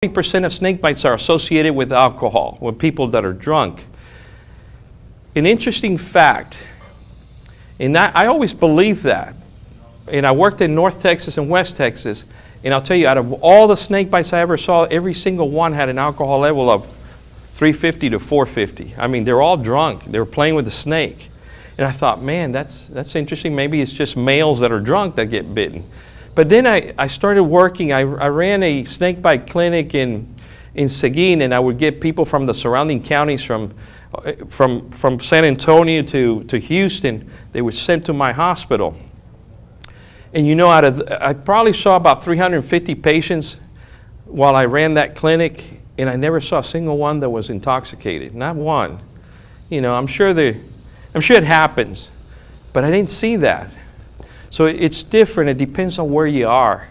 40% of snake bites are associated with alcohol, with people that are drunk. An interesting fact, and I always believed that, and I worked in North Texas and West Texas, and I'll tell you, out of all the snake bites I ever saw, every single one had an alcohol level of 350 to 450. I mean, they're all drunk. They were playing with the snake. And I thought, man, that's interesting. Maybe it's just males that are drunk that get bitten. But then I started working. I ran a snake bite clinic in Seguin, and I would get people from the surrounding counties, from San Antonio to Houston. They were sent to my hospital. And you know, I probably saw about 350 patients while I ran that clinic, and I never saw a single one that was intoxicated. Not one. You know, I'm sure it happens, but I didn't see that. So it's different. It depends on where you are.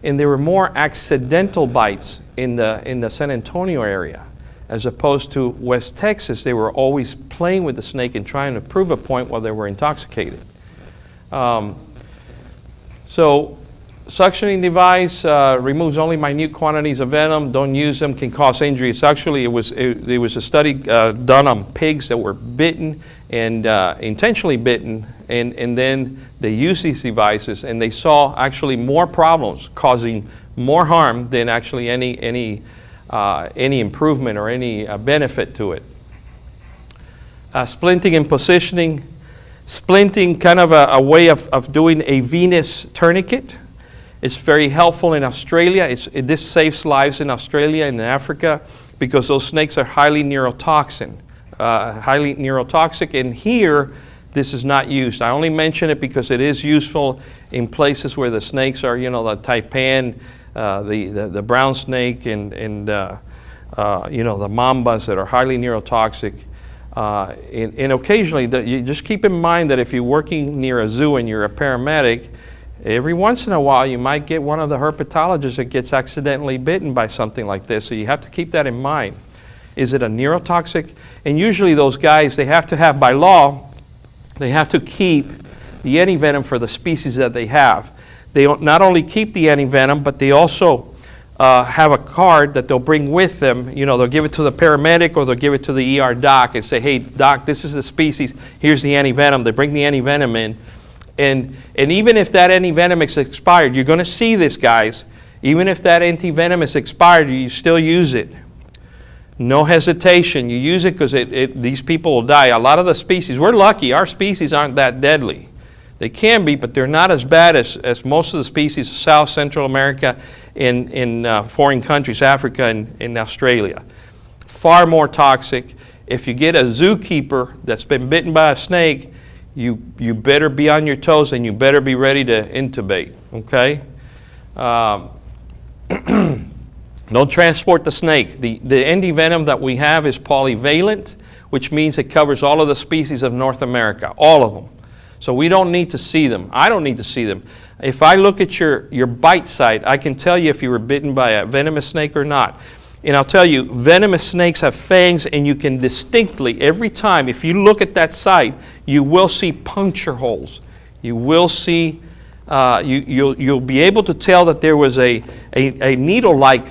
And there were more accidental bites in the San Antonio area, as opposed to West Texas. They were always playing with the snake and trying to prove a point while they were intoxicated. So suctioning device removes only minute quantities of venom. Don't use them, can cause injury. It's actually, it was a study done on pigs that were bitten and intentionally bitten, and then they used these devices, and they saw actually more problems, causing more harm than actually any improvement or any benefit to it. Splinting and positioning. Splinting, kind of a way of doing a venous tourniquet. It's very helpful in Australia. This saves lives in Australia and in Africa because those snakes are highly neurotoxic. And here, this is not used. I only mention it because it is useful in places where the snakes are, you know, the taipan, the brown snake, and you know, the mambas that are highly neurotoxic. And occasionally, you just keep in mind that if you're working near a zoo and you're a paramedic, every once in a while you might get one of the herpetologists that gets accidentally bitten by something like this. So you have to keep that in mind. Is it a neurotoxic? And usually those guys, they have to have, by law, they have to keep the antivenom for the species that they have. They not only keep the antivenom, but they also have a card that they'll bring with them. You know, they'll give it to the paramedic or they'll give it to the ER doc and say, hey, doc, this is the species. Here's the antivenom. They bring the antivenom in. And even if that antivenom is expired, you're going to see this, guys. Even if that antivenom is expired, you still use it. No hesitation. You use it because these people will die. A lot of the species, we're lucky, our species aren't that deadly. They can be, but they're not as bad as most of the species of South Central America, in foreign countries, Africa and Australia. Far more toxic. If you get a zookeeper that's been bitten by a snake, you better be on your toes and you better be ready to intubate, okay? Don't transport the snake. The antivenom that we have is polyvalent, which means it covers all of the species of North America, all of them. So we don't need to see them. I don't need to see them. If I look at your bite site, I can tell you if you were bitten by a venomous snake or not. And I'll tell you, venomous snakes have fangs, and you can distinctly, every time, if you look at that site, you will see puncture holes. You will see, you'll be able to tell that there was a needle-like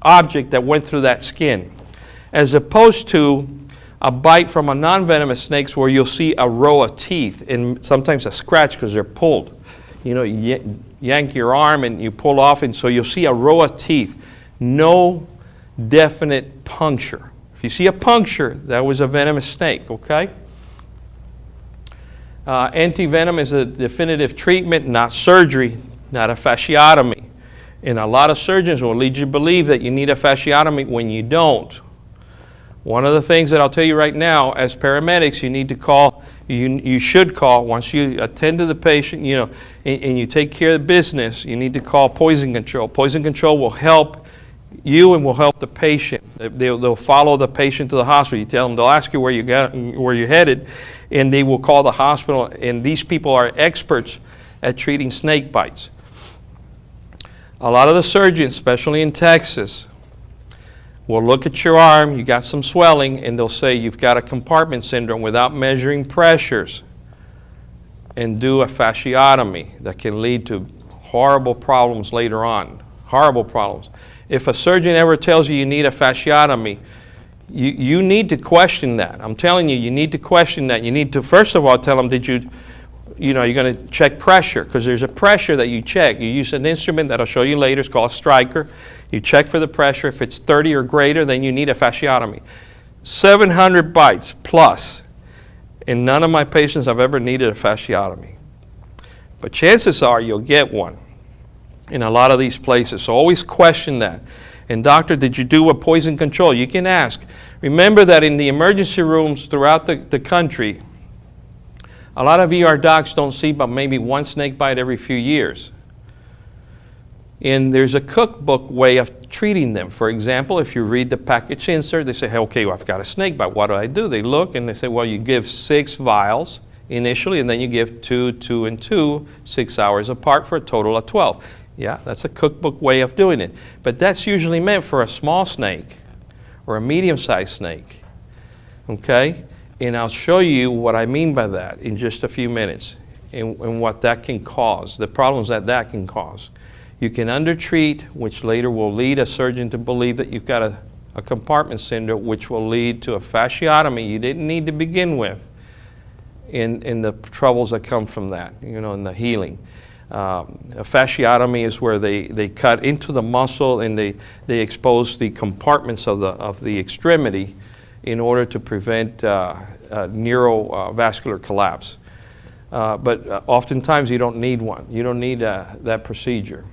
object that went through that skin, as opposed to a bite from a non-venomous snake where you'll see a row of teeth and sometimes a scratch because they're pulled. You know, you yank your arm and you pull off, and so you'll see a row of teeth. No definite puncture. If you see a puncture, that was a venomous snake, okay? Antivenom is a definitive treatment, not surgery, not a fasciotomy. And a lot of surgeons will lead you to believe that you need a fasciotomy when you don't. One of the things that I'll tell you right now, as paramedics, you need to call, you should call, once you attend to the patient, you know, and you take care of the business, you need to call poison control. Poison control will help you and will help the patient. They'll follow the patient to the hospital. You tell them, they'll ask you where you're headed, and they will call the hospital. And these people are experts at treating snake bites. A lot of the surgeons, especially in Texas, will look at your arm, you got some swelling, and they'll say you've got a compartment syndrome without measuring pressures, and do a fasciotomy that can lead to horrible problems later on. Horrible problems. If a surgeon ever tells you you need a fasciotomy, you need to question that. I'm telling you, you need to question that. You need to, first of all, tell them, you're going to check pressure, because there's a pressure that you check. You use an instrument that I'll show you later. It's called a striker. You check for the pressure. If it's 30 or greater, then you need a fasciotomy. 700 bites plus. In none of my patients I've ever needed a fasciotomy. But chances are you'll get one in a lot of these places. So always question that. And doctor, did you do a poison control? You can ask. Remember that in the emergency rooms throughout the country, a lot of ER docs don't see but maybe one snake bite every few years. And there's a cookbook way of treating them. For example, if you read the package insert, they say, hey, okay, well, I've got a snake bite. What do? They look and they say, well, you give 6 vials initially, and then you give 2, 2, and 2, 6 hours apart for a total of 12. Yeah, that's a cookbook way of doing it. But that's usually meant for a small snake or a medium-sized snake. Okay? And I'll show you what I mean by that in just a few minutes and what that can cause, the problems that can cause. You can undertreat, which later will lead a surgeon to believe that you've got a compartment syndrome, which will lead to a fasciotomy you didn't need to begin with in the troubles that come from that, in the healing. A fasciotomy is where they cut into the muscle and they expose the compartments of the extremity in order to prevent neurovascular collapse. But oftentimes you don't need one. You don't need that procedure.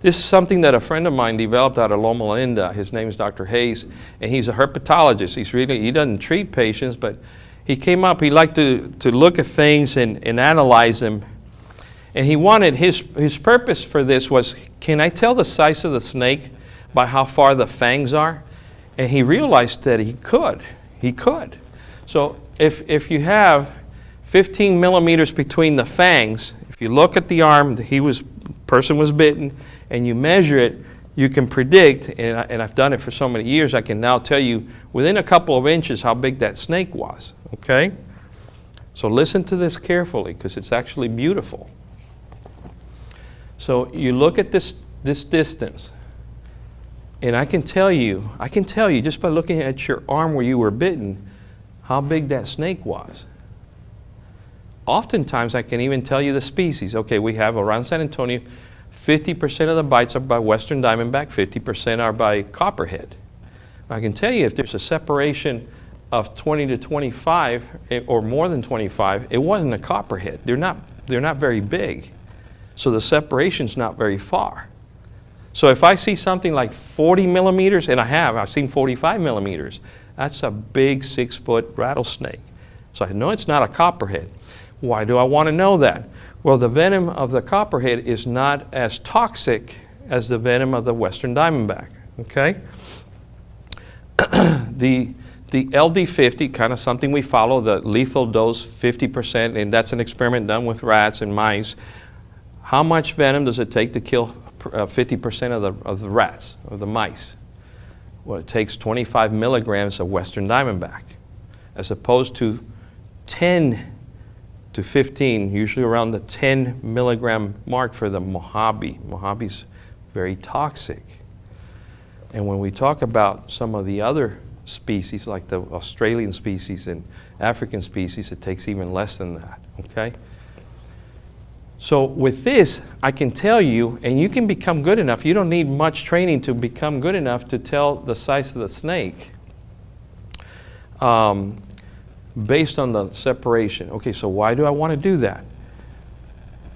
This is something that a friend of mine developed out of Loma Linda. His name is Dr. Hayes, and he's a herpetologist. He doesn't treat patients, but he came up, he liked to look at things and analyze them. And he wanted, his purpose for this was, can I tell the size of the snake by how far the fangs are? And he realized that he could. He could. So if you have 15 millimeters between the fangs, if you look at the arm, person was bitten, and you measure it, you can predict, and I've done it for so many years, I can now tell you within a couple of inches how big that snake was, okay? So listen to this carefully, because it's actually beautiful. So you look at this distance, and I can tell you just by looking at your arm where you were bitten, how big that snake was. Oftentimes I can even tell you the species. Okay, we have around San Antonio, 50% of the bites are by western diamondback, 50% are by copperhead. I can tell you if there's a separation of 20 to 25 or more than 25, it wasn't a copperhead. They're not very big. So the separation's not very far. So if I see something like 40 millimeters, and I've seen 45 millimeters, that's a big 6-foot rattlesnake. So I know it's not a copperhead. Why do I want to know that? Well, the venom of the copperhead is not as toxic as the venom of the western diamondback, okay? The LD50, kind of something we follow, the lethal dose 50%, and that's an experiment done with rats and mice. How much venom does it take to kill 50% of the rats, or the mice? Well, it takes 25 milligrams of western diamondback, as opposed to 10 to 15, usually around the 10 milligram mark for the Mojave. Mojave's very toxic. And when we talk about some of the other species, like the Australian species and African species, it takes even less than that, okay? So with this, I can tell you, and you can become good enough, you don't need much training to become good enough to tell the size of the snake based on the separation. Okay, so why do I want to do that?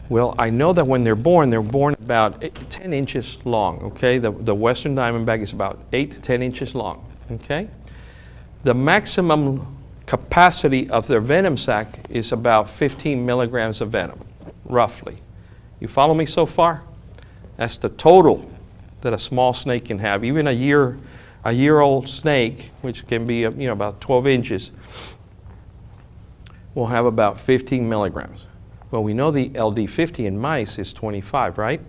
Well, I know that when they're born about 10 inches long, okay? The western diamondback is about 8 to 10 inches long, okay? The maximum capacity of their venom sac is about 15 milligrams of venom, roughly. You follow me so far? That's the total that a small snake can have. Even a year-old snake, which can be about 12 inches, will have about 15 milligrams. Well, we know the LD50 in mice is 25, right?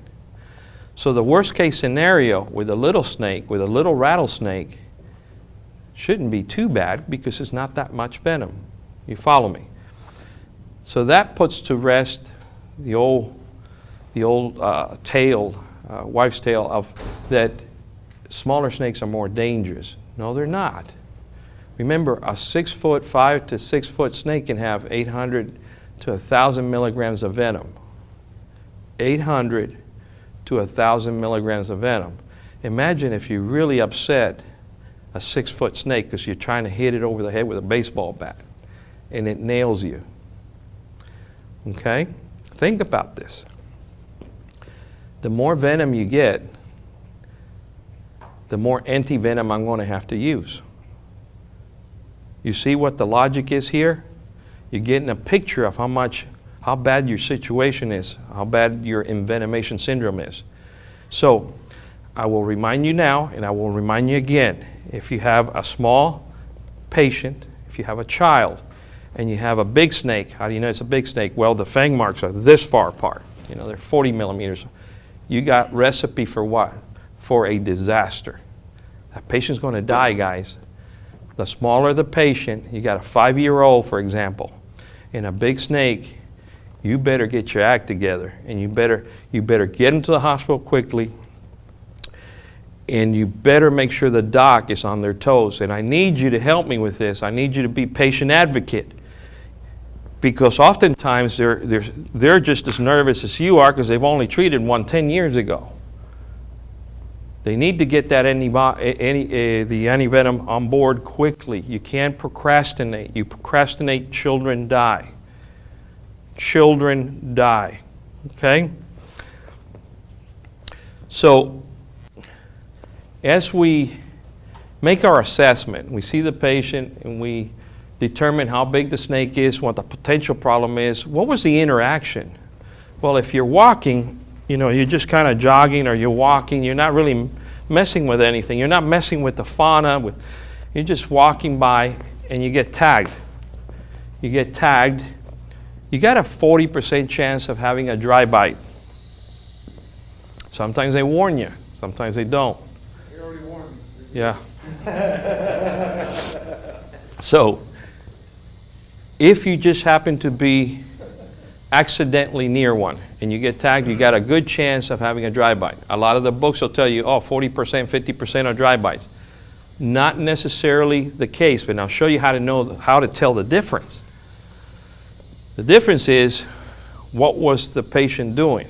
So the worst case scenario with a little snake, with a little rattlesnake, shouldn't be too bad because it's not that much venom. You follow me? So that puts to rest the old wives' tale of that smaller snakes are more dangerous. No, they're not. Remember, a 6'5" to 6 foot snake can have 800 to 1,000 milligrams of venom. 800 to 1,000 milligrams of venom. Imagine if you really upset a 6 foot snake because you're trying to hit it over the head with a baseball bat and it nails you. Okay? Think about this. The more venom you get, the more anti-venom I'm going to have to use. You see what the logic is here? You're getting a picture of how bad your situation is, how bad your envenomation syndrome is. So I will remind you now, and I will remind you again, if you have a small patient, if you have a child, and you have a big snake, how do you know it's a big snake? Well, the fang marks are this far apart. You know, they're 40 millimeters. You got recipe for what? For a disaster. That patient's going to die, guys. The smaller the patient, you got a 5-year-old, for example, and a big snake, you better get your act together, and you better get them to the hospital quickly, and you better make sure the doc is on their toes. And I need you to help me with this. I need you to be patient advocate, because oftentimes they're just as nervous as you are because they've only treated one 10 years ago. They need to get that the antivenom on board quickly. You can't procrastinate. You procrastinate, children die. Children die. Okay? So, as we make our assessment, we see the patient and we determine how big the snake is, what the potential problem is. What was the interaction? Well, if you're walking, you know, you're just kind of jogging or you're walking, you're not really messing with anything. You're not messing with the fauna. You're just walking by and you get tagged. You get tagged. You got a 40% chance of having a dry bite. Sometimes they warn you. Sometimes they don't. They already warned me. Yeah. So, if you just happen to be accidentally near one and you get tagged, you got a good chance of having a dry bite. A lot of the books will tell you, oh, 40%, 50% are dry bites. Not necessarily the case, but I'll show you how to tell the difference. The difference is, what was the patient doing?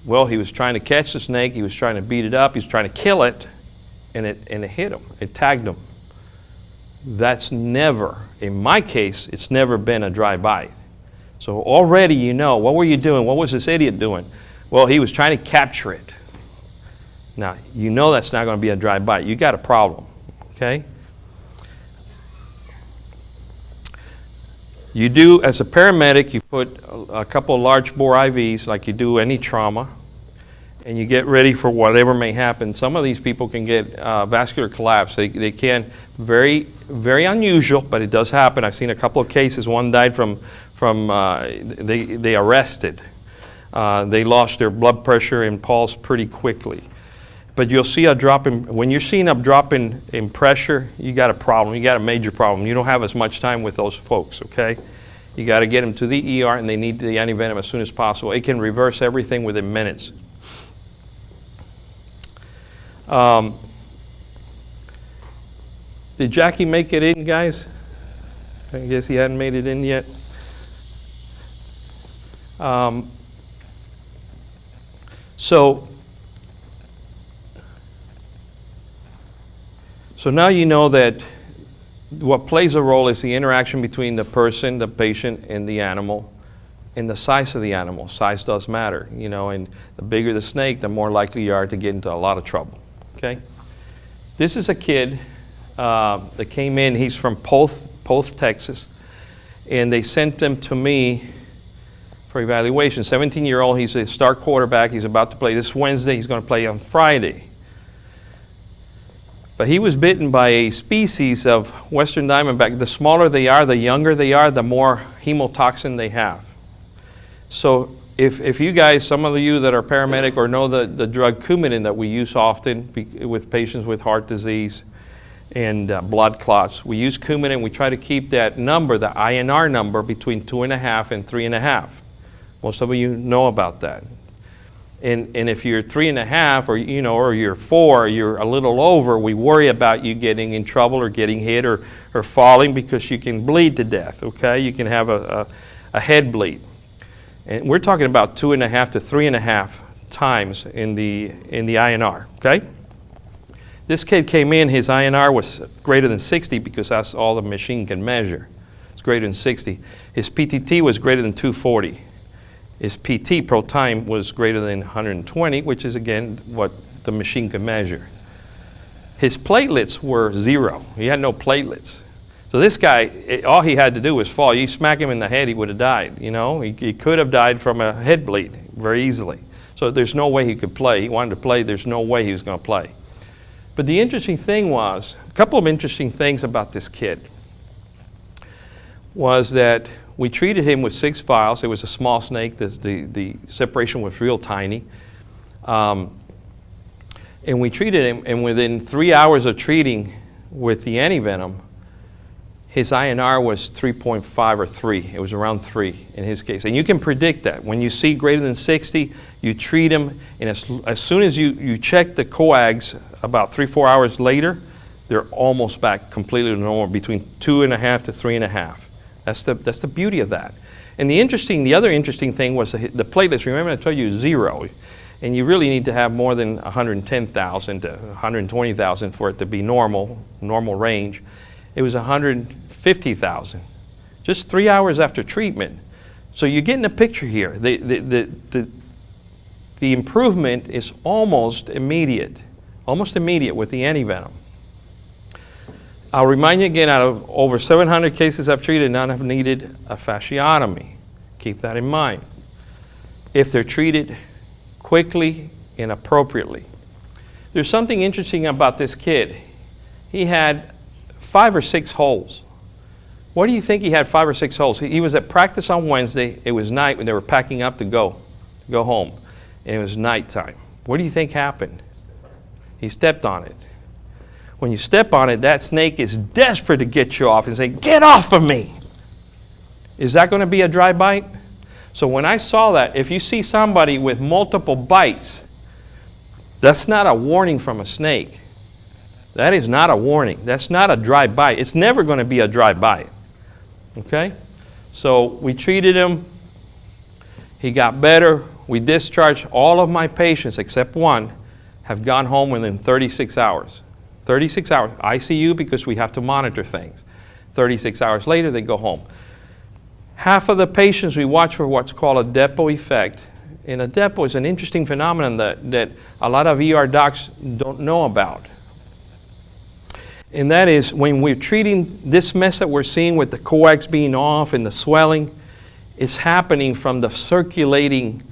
Well, he was trying to catch the snake, he was trying to beat it up, he was trying to kill it, and it hit him, it tagged him. That's never, in my case, it's never been a dry bite. So already you know, what were you doing? What was this idiot doing? Well, he was trying to capture it. Now, you know that's not going to be a dry bite. You got a problem, okay? You do, as a paramedic, you put a couple of large bore IVs like you do any trauma, and you get ready for whatever may happen. Some of these people can get vascular collapse. They can, very, very unusual, but it does happen. I've seen a couple of cases. One died from they arrested. They lost their blood pressure and pulse pretty quickly. But you'll see a drop in, when you're seeing a drop in pressure, you got a problem. You got a major problem. You don't have as much time with those folks, okay? You got to get them to the ER, and they need the antivenom as soon as possible. It can reverse everything within minutes. Did Jackie make it in, guys? I guess he hadn't made it in yet. So now you know that what plays a role is the interaction between the person, the patient, and the animal, and the size of the animal. Size does matter, you know, and the bigger the snake, the more likely you are to get into a lot of trouble, okay? This is a kid that came in. He's from Polk, Texas, and they sent him to me for evaluation. 17-year-old, he's a star quarterback. He's about to play this Wednesday. He's going to play on Friday. But he was bitten by a species of western diamondback. The smaller they are, the younger they are, the more hemotoxin they have. So if you guys, some of you that are paramedic or know the drug Coumadin that we use often with patients with heart disease and blood clots, we use Coumadin. We try to keep that number, the INR number, between 2.5 and 3.5. Most of you know about that. And if you're 3.5 or you're 4, you're a little over, we worry about you getting in trouble or getting hit or falling, because you can bleed to death, okay? You can have a head bleed. And we're talking about 2.5 to 3.5 times in the INR, okay? This kid came in, his INR was greater than 60 because that's all the machine can measure. It's greater than 60. His PTT was greater than 240. His PT pro time was greater than 120, which is again what the machine can measure. His platelets were 0. He had no platelets. So this guy, all he had to do was fall. You smack him in the head, he would have died. You know, he could have died from a head bleed very easily. So there's no way he could play. He wanted to play. There's no way he was going to play. But the interesting thing was, a couple of interesting things about this kid was that we treated him with 6 vials. It was a small snake. The separation was real tiny. And we treated him, and within 3 hours of treating with the antivenom, his INR was 3.5 or 3. It was around 3 in his case. And you can predict that. When you see greater than 60, you treat him, and as soon as you check the coags about 3-4 hours later, they're almost back completely to normal, between 2.5 to 3.5. That's the beauty of that. And the other interesting thing was the platelets. Remember I told you 0. And you really need to have more than 110,000 to 120,000 for it to be normal range. It was 150,000, just 3 hours after treatment. So you're getting a picture here. The improvement is almost immediate with the antivenom. I'll remind you again, out of over 700 cases I've treated, none have needed a fasciotomy. Keep that in mind. If they're treated quickly and appropriately. There's something interesting about this kid. He had 5 or 6 holes. What do you think he had 5 or 6 holes? He was at practice on Wednesday. It was night when they were packing up to go home. And it was nighttime. What do you think happened? He stepped on it. When you step on it, that snake is desperate to get you off and say, "Get off of me!" Is that going to be a dry bite? So when I saw that, if you see somebody with multiple bites, that's not a warning from a snake. That is not a warning. That's not a dry bite. It's never going to be a dry bite. Okay? So we treated him. He got better. We discharged all of my patients, except one, have gone home within 36 hours. 36 hours. ICU, because we have to monitor things. 36 hours later, they go home. Half of the patients we watch for what's called a depot effect. And a depot is an interesting phenomenon that a lot of ER docs don't know about. And that is, when we're treating this mess that we're seeing with the coags being off and the swelling, it's happening from the circulating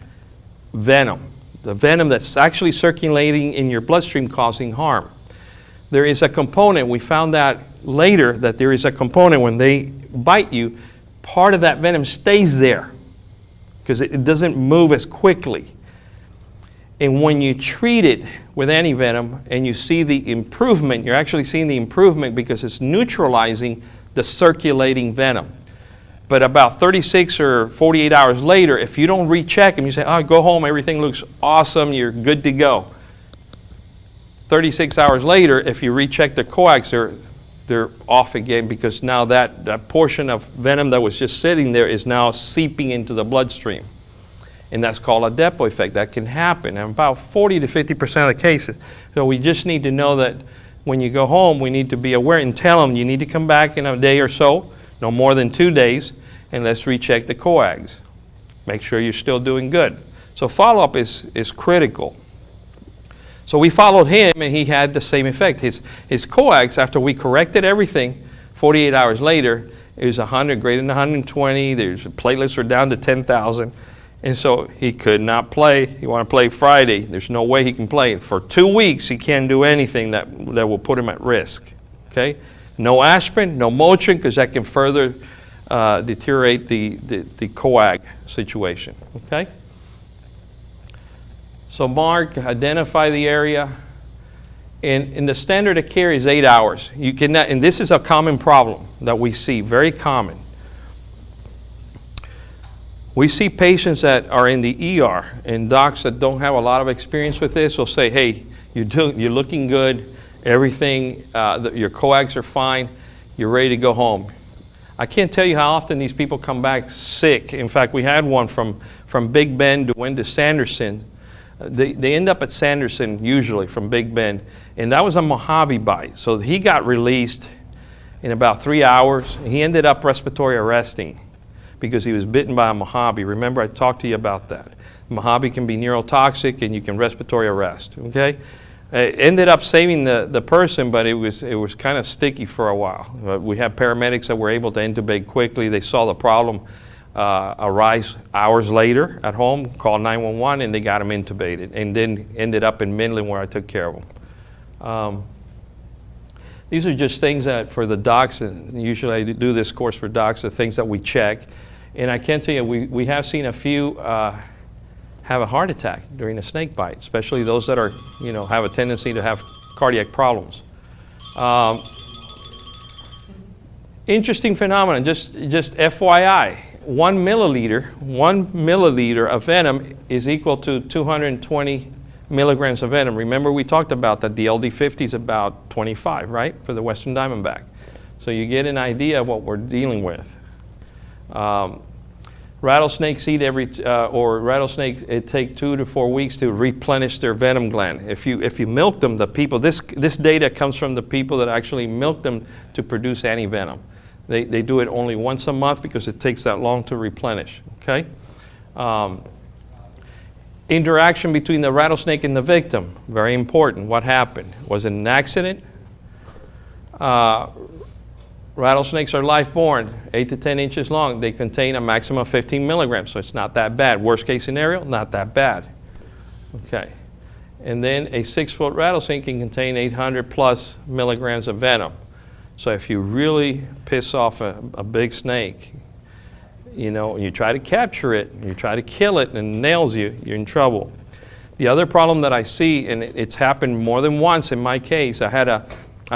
venom. The venom that's actually circulating in your bloodstream causing harm. There is a component, we found out later that there is a component when they bite you, part of that venom stays there because it doesn't move as quickly. And when you treat it with antivenom and you see the improvement, you're actually seeing the improvement because it's neutralizing the circulating venom. But about 36 or 48 hours later, if you don't recheck them, you say, "Oh, go home, everything looks awesome, you're good to go." 36 hours later, if you recheck the coags, they're off again, because now that portion of venom that was just sitting there is now seeping into the bloodstream. And that's called a depot effect. That can happen in about 40 to 50% of the cases. So we just need to know that when you go home, we need to be aware and tell them you need to come back in a day or so, no more than 2 days, and let's recheck the coags. Make sure you're still doing good. So follow-up is critical. So we followed him, and he had the same effect. His coags, after we corrected everything, 48 hours later, it was 100, greater than 120. There's platelets were down to 10,000. And so he could not play. He wanted to play Friday. There's no way he can play. For 2 weeks, he can't do anything that will put him at risk. Okay? No aspirin, no Motrin, because that can further deteriorate the coag situation. Okay? So mark, identify the area, and the standard of care is 8 hours. You cannot, and this is a common problem that we see, very common. We see patients that are in the ER, and docs that don't have a lot of experience with this will say, hey, you're looking good, everything, your coags are fine, you're ready to go home. I can't tell you how often these people come back sick. In fact, we had one from Big Bend to went to Sanderson. They end up at Sanderson usually from Big Bend, and that was a Mojave bite. So he got released in about 3 hours. He ended up respiratory arresting because he was bitten by a Mojave. Remember, I talked to you about that. Mojave can be neurotoxic, and you can respiratory arrest. Okay, it ended up saving the person, but it was kind of sticky for a while. We had paramedics that were able to intubate quickly. They saw the problem arise hours later at home, called 911, and they got him intubated, and then ended up in Midland where I took care of him. These are just things that for the docs, and usually I do this course for docs, the things that we check. And I can tell you, we have seen a few have a heart attack during a snake bite, especially those that are, have a tendency to have cardiac problems. Interesting phenomenon, just FYI. 1 milliliter of venom is equal to 220 milligrams of venom. Remember, we talked about that the LD50 is about 25, right, for the Western Diamondback. So you get an idea of what we're dealing with. Rattlesnakes eat rattlesnakes, it takes 2 to 4 weeks to replenish their venom gland. If you milk them, the people, this data comes from the people that actually milk them to produce antivenom. They do it only once a month because it takes that long to replenish, okay? Interaction between the rattlesnake and the victim, very important. What happened? Was it an accident? Rattlesnakes are life-born, 8 to 10 inches long. They contain a maximum of 15 milligrams, so it's not that bad. Worst case scenario, not that bad. Okay. And then a 6-foot rattlesnake can contain 800 plus milligrams of venom. So if you really piss off a big snake, you try to capture it, you try to kill it, and it nails you, you're in trouble. The other problem that I see, and it's happened more than once in my case, I had a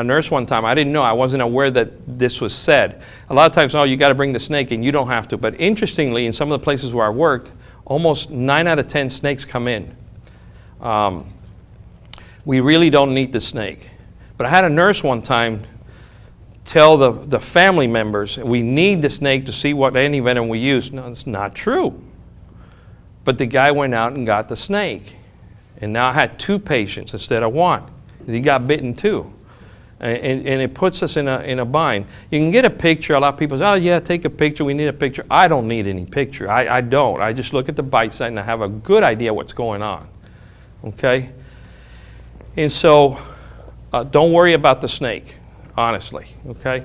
nurse one time, I didn't know, I wasn't aware that this was said. A lot of times, you got to bring the snake and you don't have to. But interestingly, in some of the places where I worked, almost 9 out of 10 snakes come in. We really don't need the snake. But I had a nurse one time tell the family members, we need the snake to see what antivenom we use. No, it's not true. But the guy went out and got the snake. And now I had 2 patients instead of 1. He got bitten too. And it puts us in a bind. You can get a picture. A lot of people say, oh yeah, take a picture. We need a picture. I don't need any picture. I don't. I just look at the bite site and I have a good idea what's going on. Okay? And so don't worry about the snake. Honestly, okay?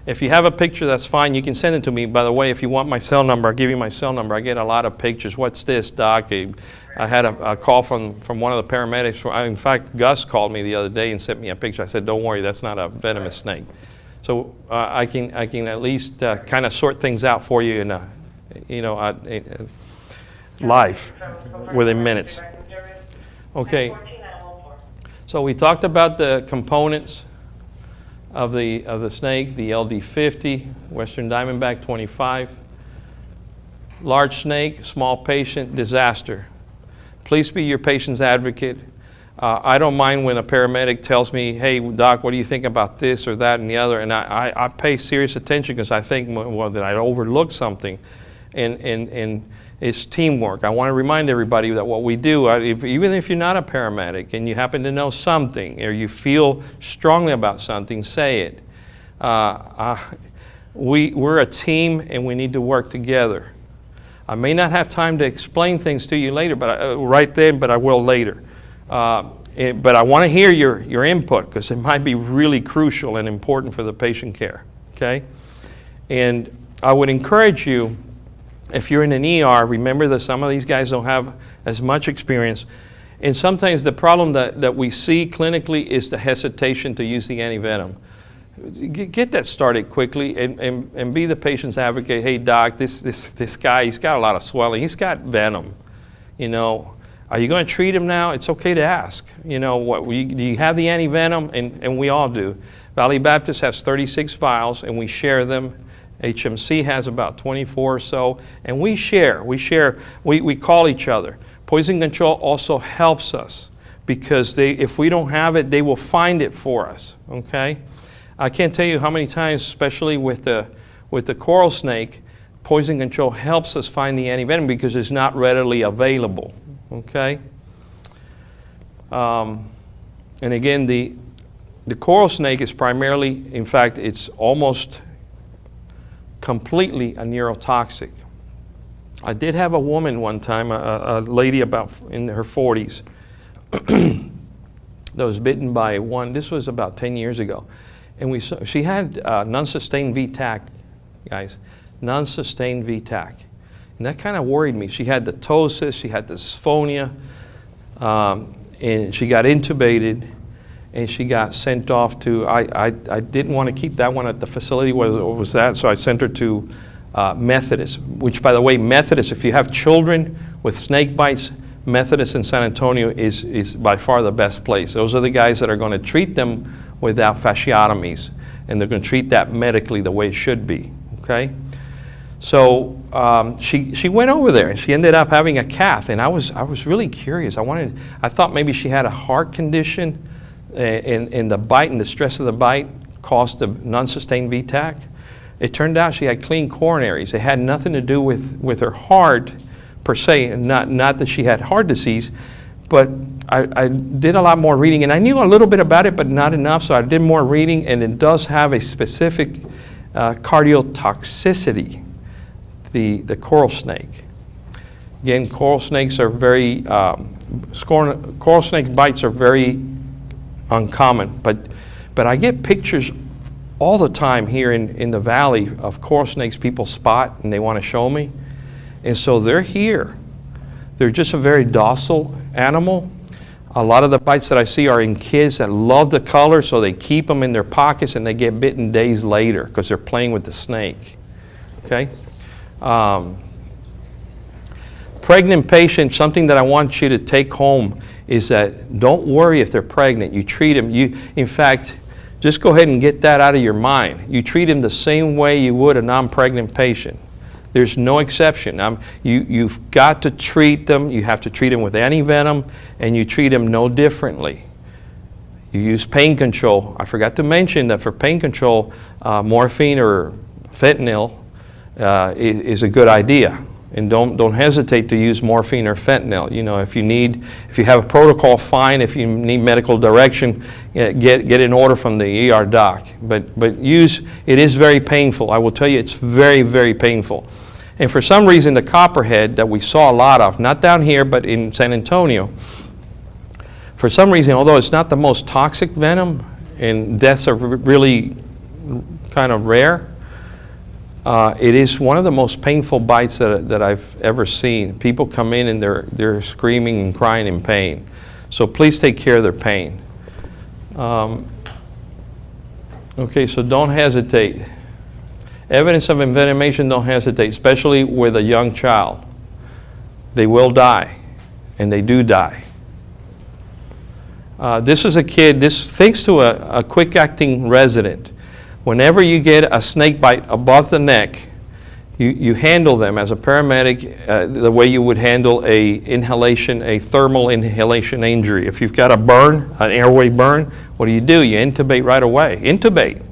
If you have a picture, that's fine. You can send it to me. By the way, if you want my cell number, I'll give you my cell number. I get a lot of pictures. What's this, Doc? I had a call from one of the paramedics. In fact, Gus called me the other day and sent me a picture. I said, don't worry, that's not a venomous snake. So I can at least kind of sort things out for you in live within minutes. Okay. So we talked about the components of the snake, the LD50, Western Diamondback 25. Large snake, small patient, disaster. Please be your patient's advocate. I don't mind when a paramedic tells me, hey, doc, what do you think about this or that and the other? And I pay serious attention because I think, well, that I overlooked something. And it's teamwork. I want to remind everybody that what we do, even if you're not a paramedic and you happen to know something or you feel strongly about something, say it. We're a team and we need to work together. I may not have time to explain things to you later, but right then, but I will later. But I want to hear your input because it might be really crucial and important for the patient care. Okay? And I would encourage you, if you're in an ER, remember that some of these guys don't have as much experience. And sometimes the problem that we see clinically is the hesitation to use the antivenom. Get that started quickly and be the patient's advocate. Hey, doc, this guy, he's got a lot of swelling. He's got venom. Are you going to treat him now? It's okay to ask. Do you have the antivenom? And we all do. Valley Baptist has 36 vials, and we share them. HMC has about 24 or so, and we share. We call each other. Poison control also helps us because if we don't have it, they will find it for us, okay? I can't tell you how many times, especially with the coral snake, poison control helps us find the antivenom because it's not readily available, okay? And again, the coral snake is primarily, in fact, it's almost completely a neurotoxic. I did have a woman one time, a lady about in her 40s, that was bitten by one. This was about 10 years ago. And she had non-sustained VTAC, guys, non-sustained VTAC. And that kind of worried me. She had the ptosis, she had the dysphonia, and she got intubated, and she got sent off to, I didn't want to keep that one at the facility, was that, so I sent her to Methodist, which, by the way, Methodist, if you have children with snake bites, Methodist in San Antonio is by far the best place. Those are the guys that are going to treat them without fasciotomies, and they're going to treat that medically the way it should be, okay? So she went over there, and she ended up having a cath, and I was really curious. I thought maybe she had a heart condition, and the bite and the stress of the bite caused the non-sustained VTAC. It turned out she had clean coronaries. It had nothing to do with her heart per se, not that she had heart disease, but I did a lot more reading, and I knew a little bit about it, but not enough, so I did more reading, and it does have a specific cardiotoxicity, the coral snake. Again, coral snakes are very, coral snake bites are very uncommon, but I get pictures all the time here in the valley of coral snakes people spot and they want to show me. And so they're here. They're just a very docile animal. A lot of the bites that I see are in kids that love the color, so they keep them in their pockets and they get bitten days later because they're playing with the snake. Okay? Pregnant patients, something that I want you to take home is that don't worry if they're pregnant. You treat them. In fact, just go ahead and get that out of your mind. You treat them the same way you would a non-pregnant patient. There's no exception. You've got to treat them. You have to treat them with antivenom, and you treat them no differently. You use pain control. I forgot to mention that for pain control, morphine or fentanyl is a good idea. And don't hesitate to use morphine or fentanyl. You know, if you have a protocol, fine. If you need medical direction, get an order from the ER doc. But it is very painful. I will tell you, it's very, very painful. And for some reason, the copperhead that we saw a lot of, not down here, but in San Antonio, for some reason, although it's not the most toxic venom, and deaths are really kind of rare, it is one of the most painful bites that I've ever seen. People come in and they're screaming and crying in pain. So please take care of their pain. Okay, so don't hesitate. Evidence of envenomation, don't hesitate, especially with a young child. They will die, and they do die. This is a kid, thanks to a quick-acting resident. Whenever you get a snake bite above the neck, you handle them as a paramedic the way you would handle a thermal inhalation injury. If you've got a burn, an airway burn, what do? You intubate right away. Intubate.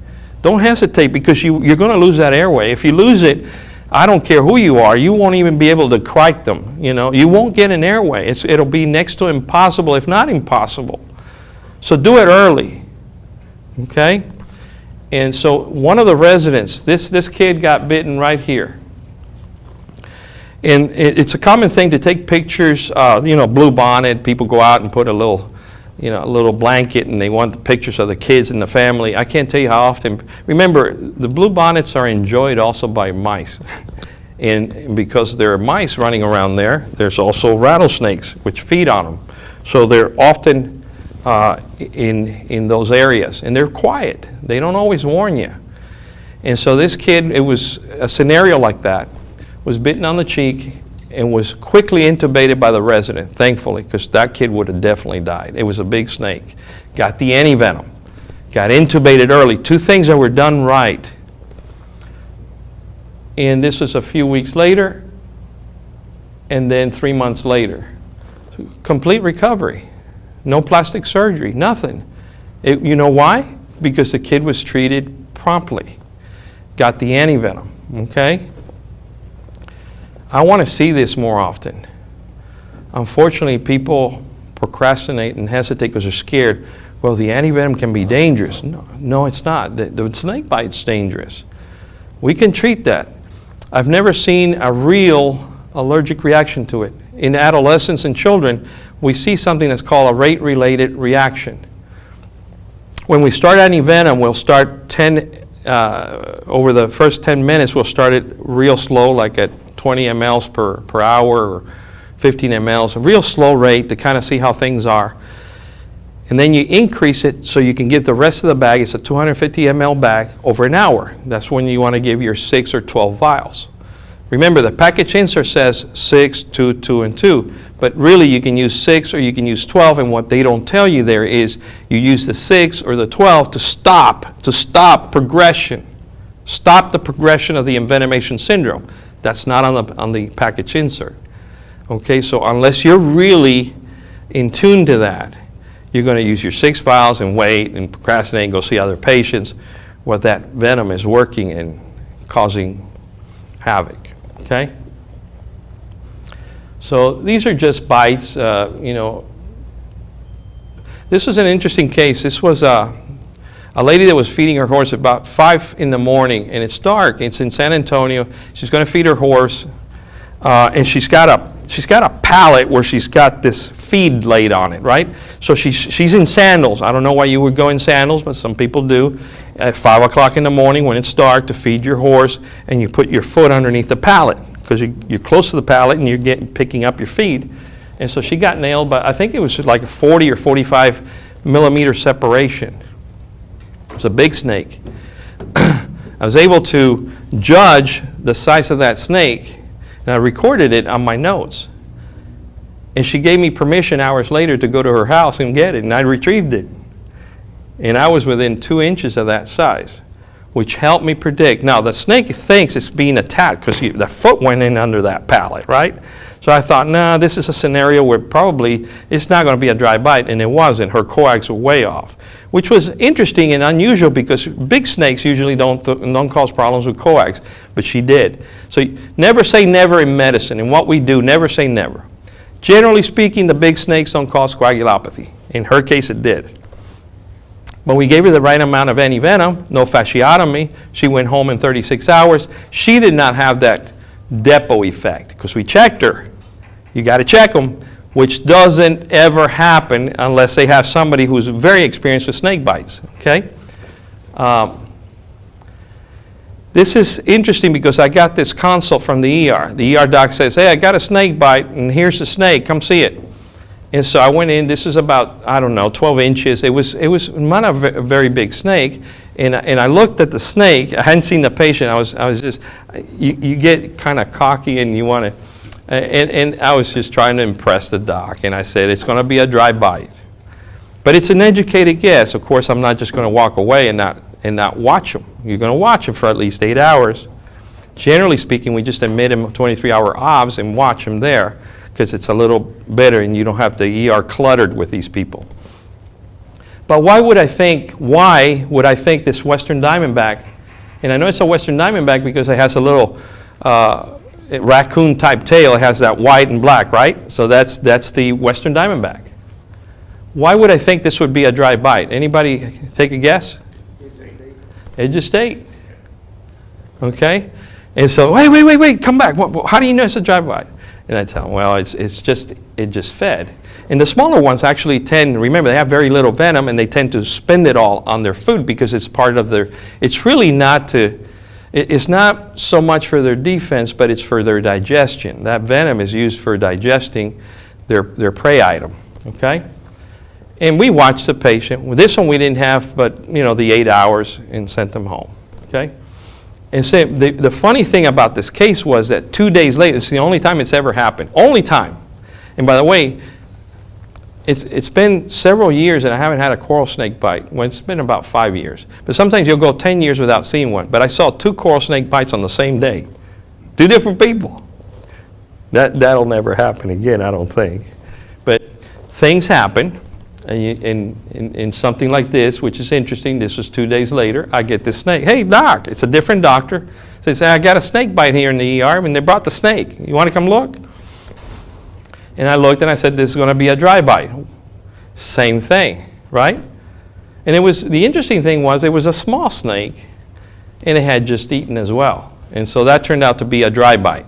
Don't hesitate because you're going to lose that airway. If you lose it, I don't care who you are, you won't even be able to crike them. You know, you won't get an airway. It'll be next to impossible, if not impossible. So do it early. Okay? And so one of the residents, this kid got bitten right here. And it's a common thing to take pictures, blue bonnet, people go out and put a little blanket and they want the pictures of the kids and the family. I can't tell you how often. Remember, the blue bonnets are enjoyed also by mice. And because there are mice running around there, there's also rattlesnakes which feed on them. So they're often in those areas, and they're quiet. They don't always warn you. And so this kid, it was a scenario like that, was bitten on the cheek and was quickly intubated by the resident, thankfully, because that kid would have definitely died. It was a big snake. Got the antivenom, got intubated early. Two things that were done right. And this was a few weeks later, and then 3 months later. Complete recovery. No plastic surgery, nothing. You know why? Because the kid was treated promptly. Got the antivenom, okay? I want to see this more often. Unfortunately, people procrastinate and hesitate because they're scared. Well, the antivenom can be dangerous. No, it's not. The snake bite's dangerous. We can treat that. I've never seen a real allergic reaction to it. In adolescents and children, we see something that's called a rate-related reaction. When we start antivenom, we'll start over the first 10 minutes, we'll start it real slow, like at 20 mLs per hour or 15 mLs, a real slow rate to kind of see how things are. And then you increase it so you can give the rest of the bag, it's a 250 ml bag, over an hour. That's when you want to give your 6 or 12 vials. Remember, the package insert says 6, 2, 2, and 2, but really you can use 6 or you can use 12, and what they don't tell you there is you use the 6 or the 12 to stop progression. Stop the progression of the envenomation syndrome. That's not on the package insert. Okay, so unless you're really in tune to that, you're going to use your 6 vials and wait and procrastinate and go see other patients where that venom is working and causing havoc. Okay? So these are just bites. This was an interesting case. This was a lady that was feeding her horse about 5 in the morning, and it's dark. It's in San Antonio. She's going to feed her horse, and she's got a pallet where she's got this feed laid on it, right? So she's in sandals. I don't know why you would go in sandals, but some people do. At 5 o'clock in the morning when it's dark to feed your horse, and you put your foot underneath the pallet because you're close to the pallet and you're picking up your feed. And so she got nailed, but I think it was like a 40 or 45 millimeter separation. It was a big snake. I was able to judge the size of that snake, and I recorded it on my notes. And she gave me permission hours later to go to her house and get it, and I retrieved it. And I was within 2 inches of that size, which helped me predict. Now, the snake thinks it's being attacked because the foot went in under that pallet, right? So I thought, nah, this is a scenario where probably it's not going to be a dry bite, and it wasn't. Her coags were way off, which was interesting and unusual because big snakes usually don't cause problems with coags, but she did. So never say never in medicine. In what we do, never say never. Generally speaking, the big snakes don't cause coagulopathy. In her case, it did. But we gave her the right amount of antivenom, no fasciotomy. She went home in 36 hours. She did not have that depot effect because we checked her. You got to check them, which doesn't ever happen unless they have somebody who's very experienced with snake bites. Okay? This is interesting because I got this consult from the ER. The ER doc says, hey, I got a snake bite, and here's the snake. Come see it. And so I went in. This is about, 12 inches. It was not a very big snake. And I looked at the snake. I hadn't seen the patient. I was just, you get kind of cocky and you want to, and I was just trying to impress the doc. And I said, it's going to be a dry bite. But it's an educated guess. Of course, I'm not just going to walk away and not watch them. You're going to watch them for at least 8 hours. Generally speaking, we just admit them 23-hour obs and watch them there, because it's a little better and you don't have the ER cluttered with these people. But why would I think this Western Diamondback, and I know it's a Western Diamondback because it has a little raccoon type tail. It has that white and black, right? So that's the Western Diamondback. Why would I think this would be a dry bite? Anybody take a guess? Edge of state. Okay? And so, wait, come back. How do you know it's a dry bite? And I tell them, well, it just fed. And the smaller ones actually remember, they have very little venom, and they tend to spend it all on their food because it's part of it's really it's not so much for their defense, but it's for their digestion. That venom is used for digesting their prey item, okay? And we watched the patient. With this one we didn't have, but, the 8 hours and sent them home, okay? And so the funny thing about this case was that 2 days later, it's the only time it's ever happened. Only time. And by the way, it's been several years and I haven't had a coral snake bite. Well, it's been about 5 years. But sometimes you'll go 10 years without seeing one. But I saw 2 coral snake bites on the same day. Two different people. That'll never happen again, I don't think. But things happen, and in something like this, which is interesting, this was 2 days later, I get this snake. Hey, doc, it's a different doctor. Says, I got a snake bite here in the ER, and they brought the snake. You want to come look? And I looked, and I said, this is going to be a dry bite. Same thing, right? And the interesting thing was, it was a small snake, and it had just eaten as well. And so that turned out to be a dry bite.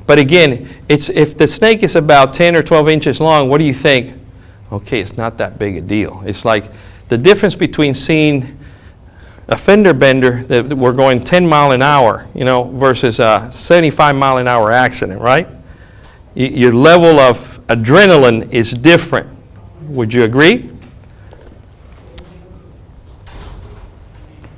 But again, if the snake is about 10 or 12 inches long, what do you think? Okay, it's not that big a deal. It's like the difference between seeing a fender bender that we're going 10 mile an hour, versus a 75 mile an hour accident, right? Your level of adrenaline is different. Would you agree?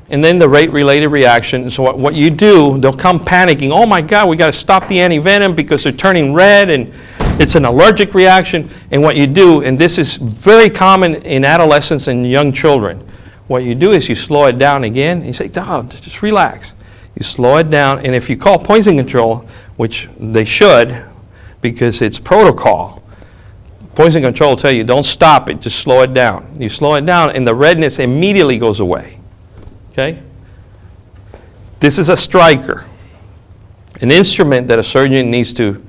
And then the rate-related reaction. So what you do, they'll come panicking. Oh my God, we got to stop the antivenom because they're turning red and it's an allergic reaction. And what you do, and this is very common in adolescents and young children, what you do is you slow it down again. And you say, "Dog, just relax." You slow it down, and if you call poison control, which they should, because it's protocol, poison control will tell you, don't stop it, just slow it down. You slow it down, and the redness immediately goes away. Okay? This is a striker, an instrument that a surgeon needs to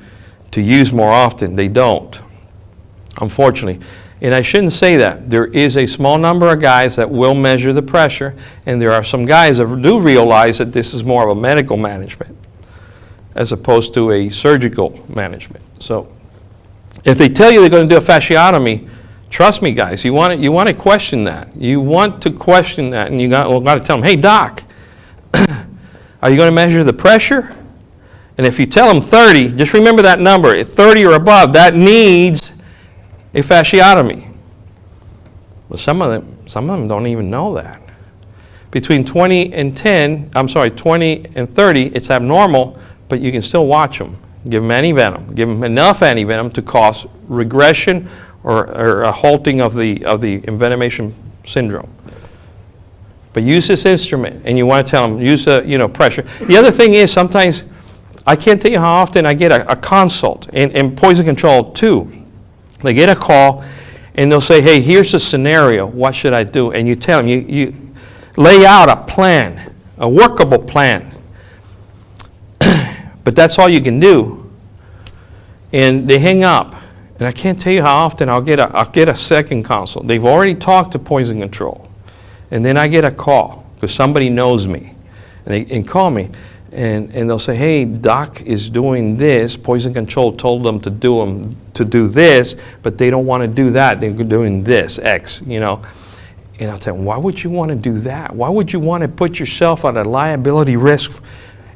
use more often. They don't, unfortunately. And I shouldn't say that. There is a small number of guys that will measure the pressure, and there are some guys that do realize that this is more of a medical management as opposed to a surgical management. So if they tell you they're going to do a fasciotomy, trust me, guys, you want to question that. You want to question that, and you got to tell them, hey, doc, are you going to measure the pressure? And if you tell them 30, just remember that number. At 30 or above, that needs a fasciotomy. Well, some of them don't even know that. Between 20 and 30, it's abnormal, but you can still watch them. Give them antivenom. Give them enough antivenom to cause regression or a halting of the envenomation syndrome. But use this instrument, and you want to tell them, use pressure. The other thing is, sometimes, I can't tell you how often I get a consult, and poison control too. They get a call, and they'll say, hey, here's the scenario, what should I do? And you tell them, you lay out a plan, a workable plan. But that's all you can do. And they hang up. And I can't tell you how often I'll get a second consult. They've already talked to poison control. And then I get a call because somebody knows me. And they call me. And they'll say, hey, doc is doing this. Poison control told them to do this, but they don't want to do that. They're doing this, X, And I'll tell them, why would you want to do that? Why would you want to put yourself at a liability risk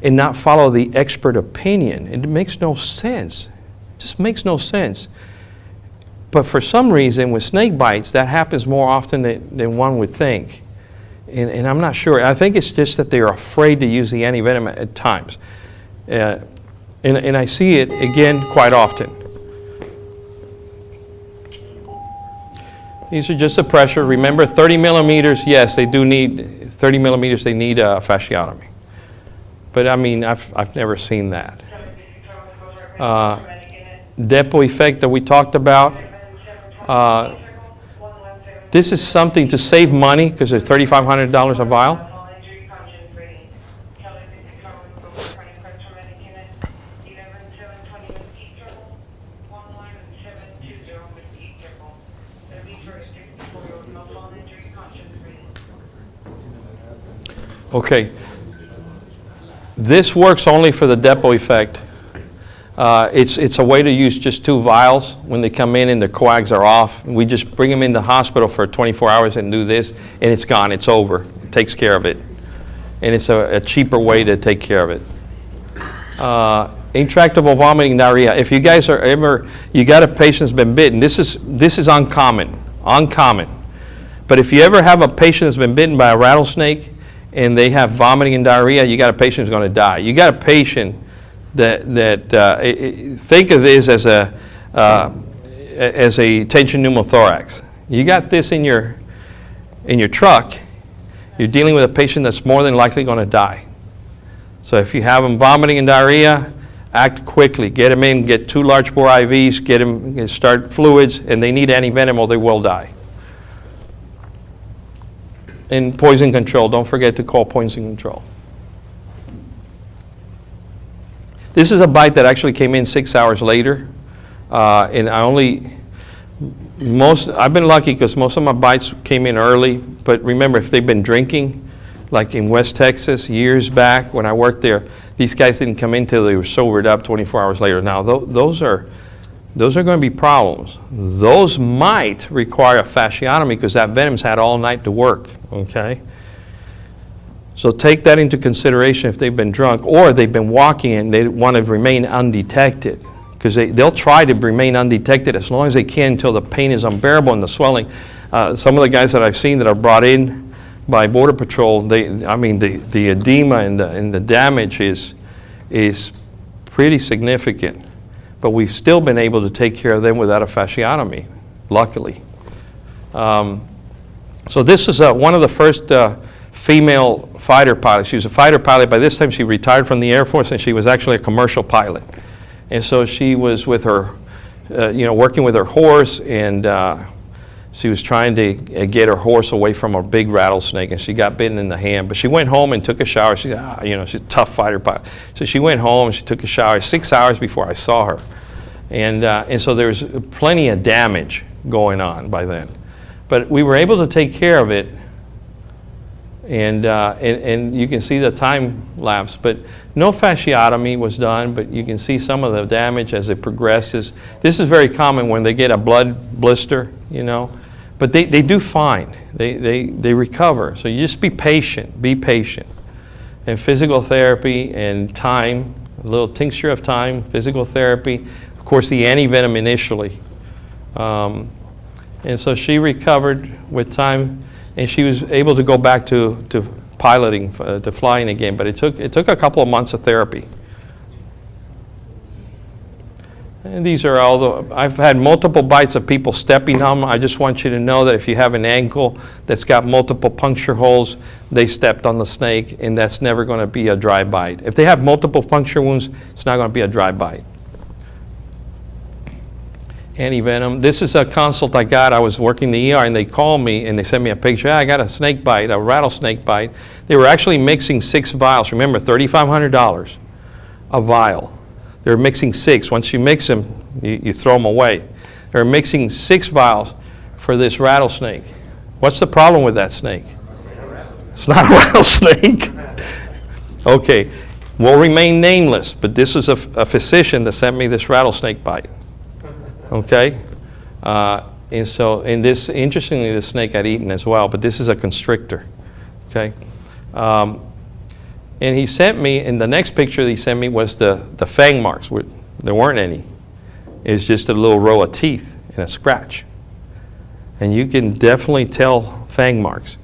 and not follow the expert opinion? It makes no sense. It just makes no sense. But for some reason, with snake bites, that happens more often than one would think. And I'm not sure. I think it's just that they're afraid to use the antivenom at times. And I see it, again, quite often. These are just the pressure. Remember, 30 millimeters, yes, they do need, 30 millimeters, they need a fasciotomy. But, I mean, I've never seen that. Depot effect that we talked about. This is something to save money because it's $3,500 a vial. Okay. This works only for the depot effect. It's a way to use just 2 vials when they come in and the coags are off. We just bring them in the hospital for 24 hours and do this, and it's gone. It's over. It takes care of it. And it's a cheaper way to take care of it. Intractable vomiting, diarrhea. If you guys are ever, you got a patient that's been bitten, this is uncommon. But if you ever have a patient that's been bitten by a rattlesnake and they have vomiting and diarrhea, you got a patient who's going to die. You got a patient that think of this as a tension pneumothorax. You got this in your truck, you're dealing with a patient that's more than likely going to die. So if you have them vomiting and diarrhea, Act quickly. Get them in, get 2 large bore IVs, get them, start fluids, and they need antivenom or they will die. And poison control. Don't forget to call poison control. This is a bite that actually came in 6 hours later. And I've been lucky because most of my bites came in early. But remember, if they've been drinking, like in West Texas years back when I worked there, these guys didn't come in till they were sobered up 24 hours later. Now, those are going to be problems. Those might require a fasciotomy because that venom's had all night to work, okay? So take that into consideration if they've been drunk or they've been walking and they want to remain undetected, because they'll try to remain undetected as long as they can until the pain is unbearable and the swelling. Some of the guys that I've seen that are brought in by Border Patrol, the edema and the damage is pretty significant. But we've still been able to take care of them without a fasciotomy, luckily. So this is one of the first female fighter pilots. She was a fighter pilot. By this time she retired from the Air Force and she was actually a commercial pilot. And so she was with her, working with her horse, and she was trying to get her horse away from a big rattlesnake, and she got bitten in the hand. But she went home and took a shower. She said, she's a tough fighter pilot. So she went home and she took a shower 6 hours before I saw her. And so there's plenty of damage going on by then. But we were able to take care of it, and you can see the time lapse. But no fasciotomy was done, but you can see some of the damage as it progresses. This is very common when they get a blood blister, But they do fine. They recover. So you just be patient. And physical therapy and time, a little tincture of time, physical therapy, of course the antivenom initially. And so she recovered with time, and she was able to go back to piloting, to flying again. But it took a couple of months of therapy. And these are I've had multiple bites of people stepping on them. I just want you to know that if you have an ankle that's got multiple puncture holes, they stepped on the snake, and that's never going to be a dry bite. If they have multiple puncture wounds, it's not going to be a dry bite. Antivenom. This is a consult I got. I was working the ER, and they called me, and they sent me a picture. I got a snake bite, a rattlesnake bite. They were actually mixing 6 vials. Remember, $3,500 a vial. They're mixing 6. Once you mix them, you throw them away. They're mixing 6 vials for this rattlesnake. What's the problem with that snake? It's not a rattlesnake. Okay, will remain nameless, but this is a physician that sent me this rattlesnake bite. Okay? And this, interestingly, this snake I'd eaten as well, but this is a constrictor. Okay? And he sent me, and the next picture he sent me was the fang marks. There weren't any. It's just a little row of teeth and a scratch. And you can definitely tell fang marks.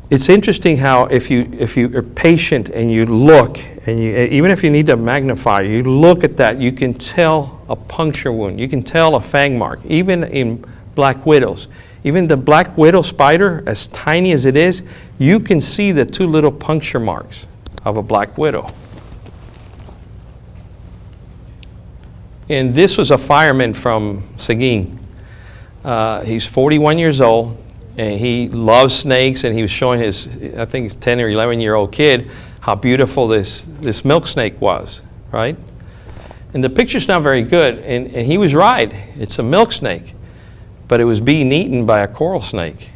It's interesting how if you are patient and you look, and even if you need a magnifier, you look at that, you can tell a puncture wound. You can tell a fang mark, even in black widows. Even the black widow spider, as tiny as it is, you can see the 2 little puncture marks of a black widow. And this was a fireman from Seguin. He's 41 years old, and he loves snakes, and he was showing his, I think he's 10 or 11-year-old kid, how beautiful this milk snake was, right? And the picture's not very good, and he was right. It's a milk snake. But it was being eaten by a coral snake.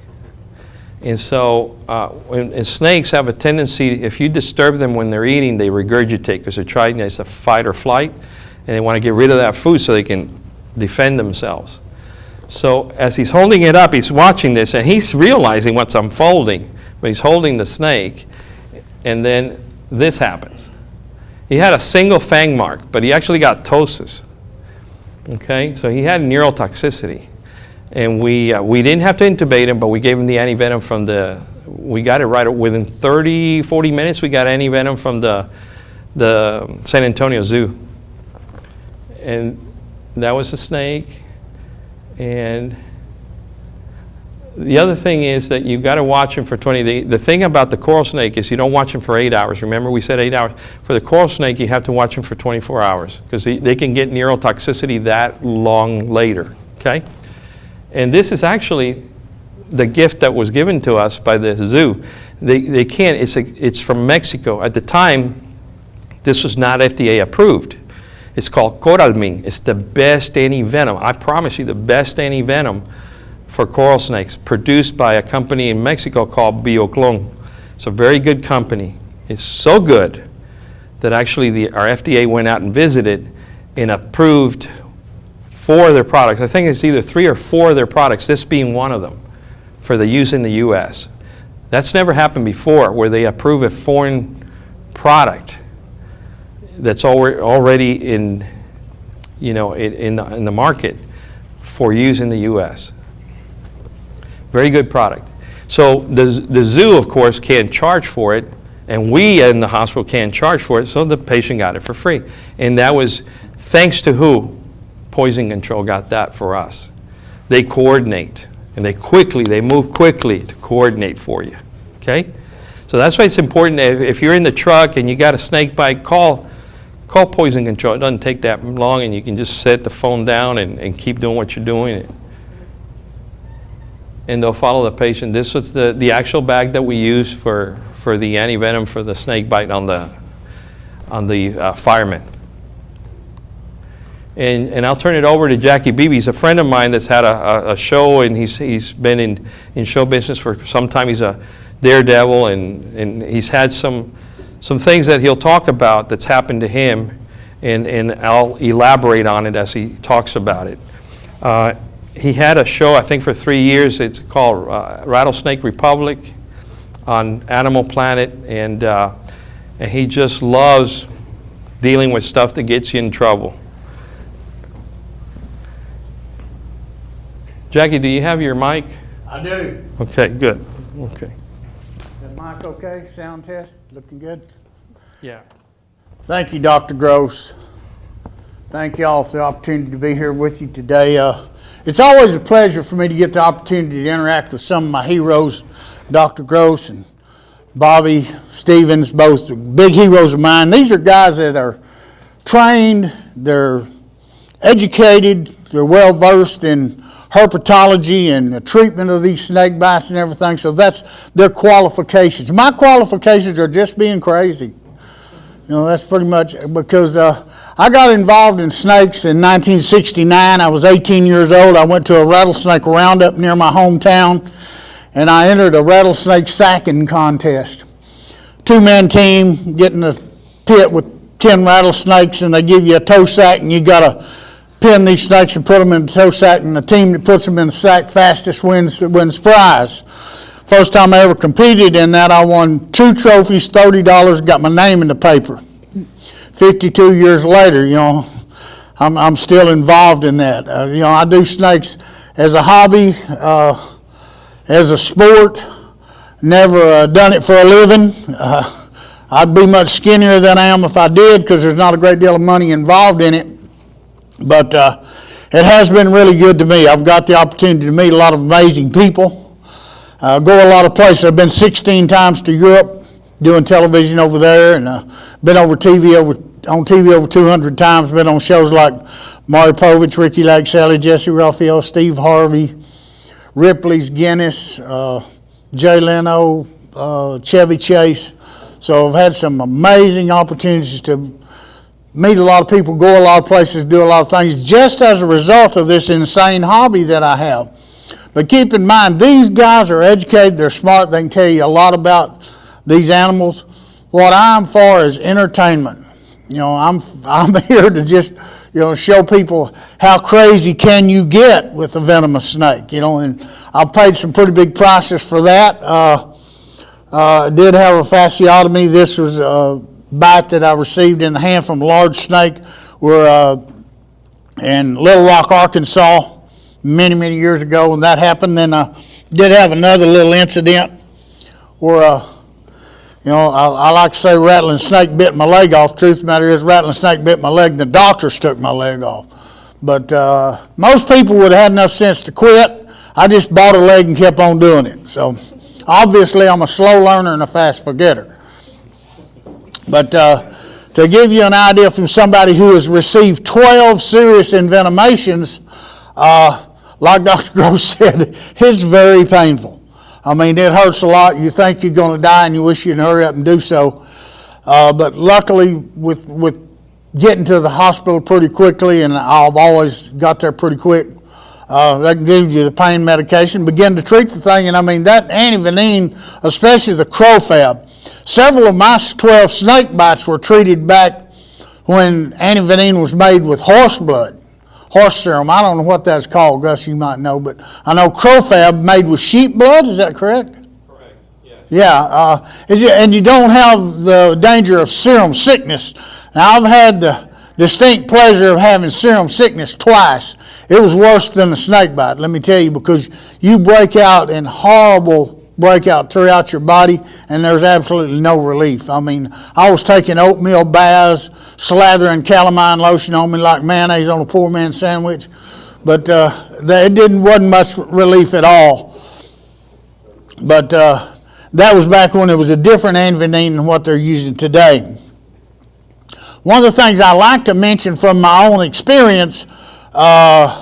And so and snakes have a tendency, if you disturb them when they're eating, they regurgitate because they're trying, it's a fight or flight, and they want to get rid of that food so they can defend themselves. So as he's holding it up, he's watching this, and he's realizing what's unfolding, but he's holding the snake, and then this happens. He had a single fang mark, but he actually got ptosis. Okay, so he had neurotoxicity. And we didn't have to intubate him, but we gave him the antivenom from we got it right within 30, 40 minutes, we got antivenom from the San Antonio Zoo. And that was a snake. And The other thing is that you've got to watch them for 20. The thing about the coral snake is you don't watch them for 8 hours. Remember we said 8 hours. For the coral snake, you have to watch them for 24 hours because they can get neurotoxicity that long later, okay? And this is actually the gift that was given to us by the zoo. They can't, it's from Mexico. At the time, this was not FDA approved. It's called Coralmin. It's the best anti-venom. I promise you, the best anti-venom for coral snakes, produced by a company in Mexico called Bioclon. It's a very good company. It's so good that actually our FDA went out and visited and approved 4 of their products. I think it's either 3 or 4 of their products, this being one of them, for the use in the U.S. That's never happened before, where they approve a foreign product that's already in the market for use in the U.S. Very good product. So the zoo, of course, can't charge for it, and we in the hospital can't charge for it, so the patient got it for free. And that was thanks to who? Poison Control got that for us. They coordinate, and they move quickly to coordinate for you, okay? So that's why it's important, if you're in the truck and you got a snake bite, call Poison Control. It doesn't take that long, and you can just set the phone down and keep doing what you're doing. And they'll follow the patient. This was the actual bag that we use for the anti-venom for the snake bite on the fireman. And I'll turn it over to Jackie Beebe. He's a friend of mine that's had a show, and he's been in show business for some time. He's a daredevil, and he's had some things that he'll talk about that's happened to him, and I'll elaborate on it as he talks about it. He had a show, I think, for 3 years. It's called Rattlesnake Republic on Animal Planet, and he just loves dealing with stuff that gets you in trouble. Jackie, do you have your mic? I do. Okay, good. Okay. The mic okay? Sound test? Looking good? Yeah. Thank you, Dr. Gross. Thank you all for the opportunity to be here with you today. It's always a pleasure for me to get the opportunity to interact with some of my heroes, Dr. Gross and Bobby Stevens, both big heroes of mine. These are guys that are trained, they're educated, they're well-versed in herpetology and the treatment of these snake bites and everything, so that's their qualifications. My qualifications are just being crazy. That's pretty much because I got involved in snakes in 1969. I was 18 years old. I went to a rattlesnake roundup near my hometown, and I entered a rattlesnake sacking contest. 2-man team, get in a pit with 10 rattlesnakes, and they give you a toe sack, and you got to pin these snakes and put them in the toe sack, and the team that puts them in the sack fastest wins prize. First time I ever competed in that, I won 2 trophies, $30, got my name in the paper. 52 years later, I'm still involved in that. I do snakes as a hobby, as a sport. Never done it for a living. I'd be much skinnier than I am if I did, because there's not a great deal of money involved in it. But it has been really good to me. I've got the opportunity to meet a lot of amazing people. Go a lot of places. I've been 16 times to Europe doing television over there, and been on TV over 200 times. Been on shows like Maury Povich, Ricky Lake, Sally, Jesse Raphael, Steve Harvey, Ripley's Guinness, Jay Leno, Chevy Chase. So I've had some amazing opportunities to meet a lot of people, go a lot of places, do a lot of things, just as a result of this insane hobby that I have. But keep in mind, these guys are educated, they're smart, they can tell you a lot about these animals. What I'm for is entertainment. I'm here to just, show people how crazy can you get with a venomous snake, and I paid some pretty big prices for that. I did have a fasciotomy. This was a bite that I received in the hand from a large snake. We're in Little Rock, Arkansas, many years ago when that happened. Then I did have another little incident where, I like to say rattling snake bit my leg off. Truth of the matter is, rattling snake bit my leg and the doctors took my leg off. But most people would have had enough sense to quit. I just bought a leg and kept on doing it. So obviously I'm a slow learner and a fast forgetter. But to give you an idea from somebody who has received 12 serious envenomations, like Dr. Gross said, it's very painful. I mean, it hurts a lot. You think you're going to die and you wish you'd hurry up and do so. But luckily, with getting to the hospital pretty quickly, and I've always got there pretty quick, they can give you the pain medication, begin to treat the thing. And I mean, that antivenin, especially the Crofab, several of my 12 snake bites were treated back when antivenin was made with horse blood, horse serum. I don't know what that's called, Gus, you might know, but I know Crofab made with sheep blood, is that correct? Correct, yes. Yeah, and you don't have the danger of serum sickness. Now, I've had the distinct pleasure of having serum sickness twice. It was worse than a snake bite, let me tell you, because you break out in horrible breakout throughout your body, and there's absolutely no relief. I mean, I was taking oatmeal baths, slathering calamine lotion on me like mayonnaise on a poor man's sandwich, but it wasn't much relief at all. But that was back when it was a different antivenin than what they're using today. One of the things I like to mention from my own experience,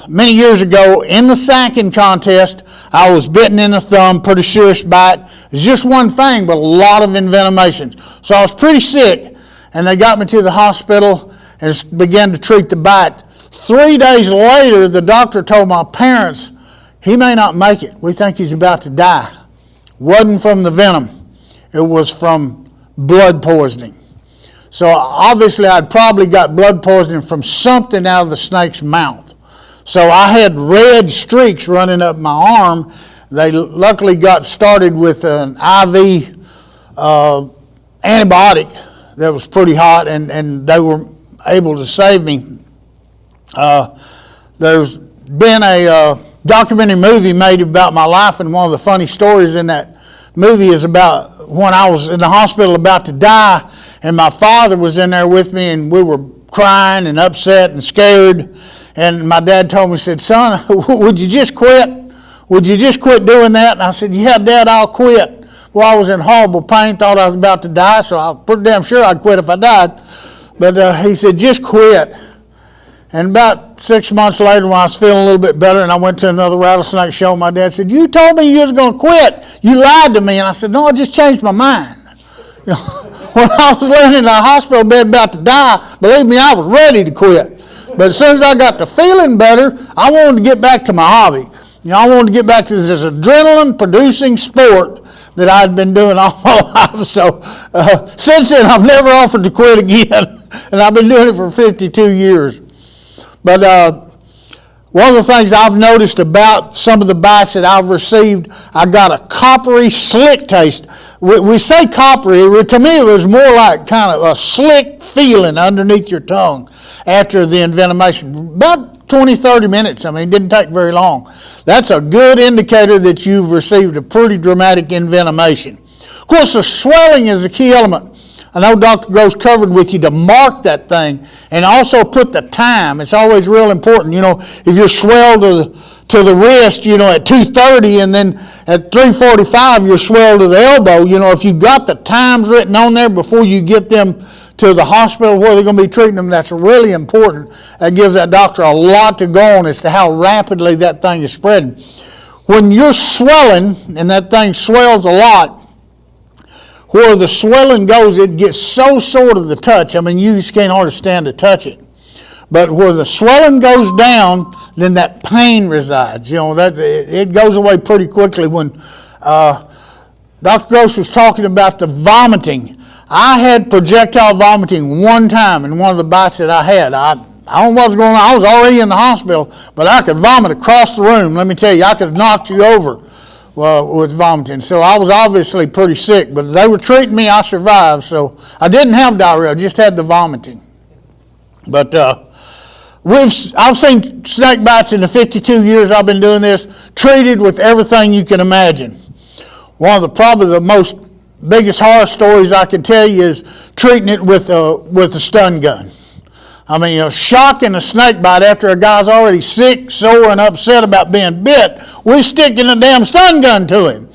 many years ago in the sacking contest, I was bitten in the thumb, pretty serious bite. It's just one thing, but a lot of envenomations. So I was pretty sick, and they got me to the hospital and began to treat the bite. 3 days later, the doctor told my parents, he may not make it. We think he's about to die. Wasn't from the venom. It was from blood poisoning. So obviously I'd probably got blood poisoning from something out of the snake's mouth. So I had red streaks running up my arm. They luckily got started with an IV antibiotic that was pretty hot, and they were able to save me. There's been a documentary movie made about my life, and one of the funny stories in that movie is about when I was in the hospital about to die, and my father was in there with me, and we were crying and upset and scared. And my dad told me, he said, son, would you just quit? Would you just quit doing that? And I said, yeah, Dad, I'll quit. Well, I was in horrible pain, thought I was about to die, so I was pretty damn sure I'd quit if I died. But he said, just quit. And about 6 months later, when I was feeling a little bit better, and I went to another rattlesnake show, my dad said, you told me you was going to quit. You lied to me. And I said, no, I just changed my mind. You know, when I was laying in the hospital bed about to die, believe me, I was ready to quit. But as soon as I got to feeling better, I wanted to get back to my hobby. You know, I wanted to get back to this adrenaline-producing sport that I'd been doing all my life. So since then, I've never offered to quit again, and I've been doing it for 52 years. But one of the things I've noticed about some of the bites that I've received, I got a coppery, slick taste. We say coppery. To me, it was more like kind of a slick feeling underneath your tongue after the envenomation. About 20, 30 minutes. I mean, it didn't take very long. That's a good indicator that you've received a pretty dramatic envenomation. Of course, the swelling is a key element. I know Dr. Gross covered with you to mark that thing and also put the time. It's always real important. You know, if you're swelled to the wrist, you know, at 2:30 and then at 3:45 you're swelled to the elbow, you know, if you got the times written on there before you get them to the hospital where they're going to be treating them, that's really important. That gives that doctor a lot to go on as to how rapidly that thing is spreading. When you're swelling and that thing swells a lot, where the swelling goes, it gets so sore to the touch. I mean, you just can't hardly stand to touch it. But where the swelling goes down, then that pain resides. You know, it goes away pretty quickly. When Dr. Gross was talking about the vomiting, I had projectile vomiting one time in one of the bites that I had. I don't know what was going on. I was already in the hospital, but I could vomit across the room. Let me tell you, I could have knocked you over with vomiting. So I was obviously pretty sick, but they were treating me. I survived. So I didn't have diarrhea, I just had the vomiting. But I've seen snake bites in the 52 years I've been doing this, treated with everything you can imagine. One of probably the biggest horror stories I can tell you is treating it with a stun gun. I mean, shocking a snake bite after a guy's already sick, sore, and upset about being bit. We're sticking a damn stun gun to him.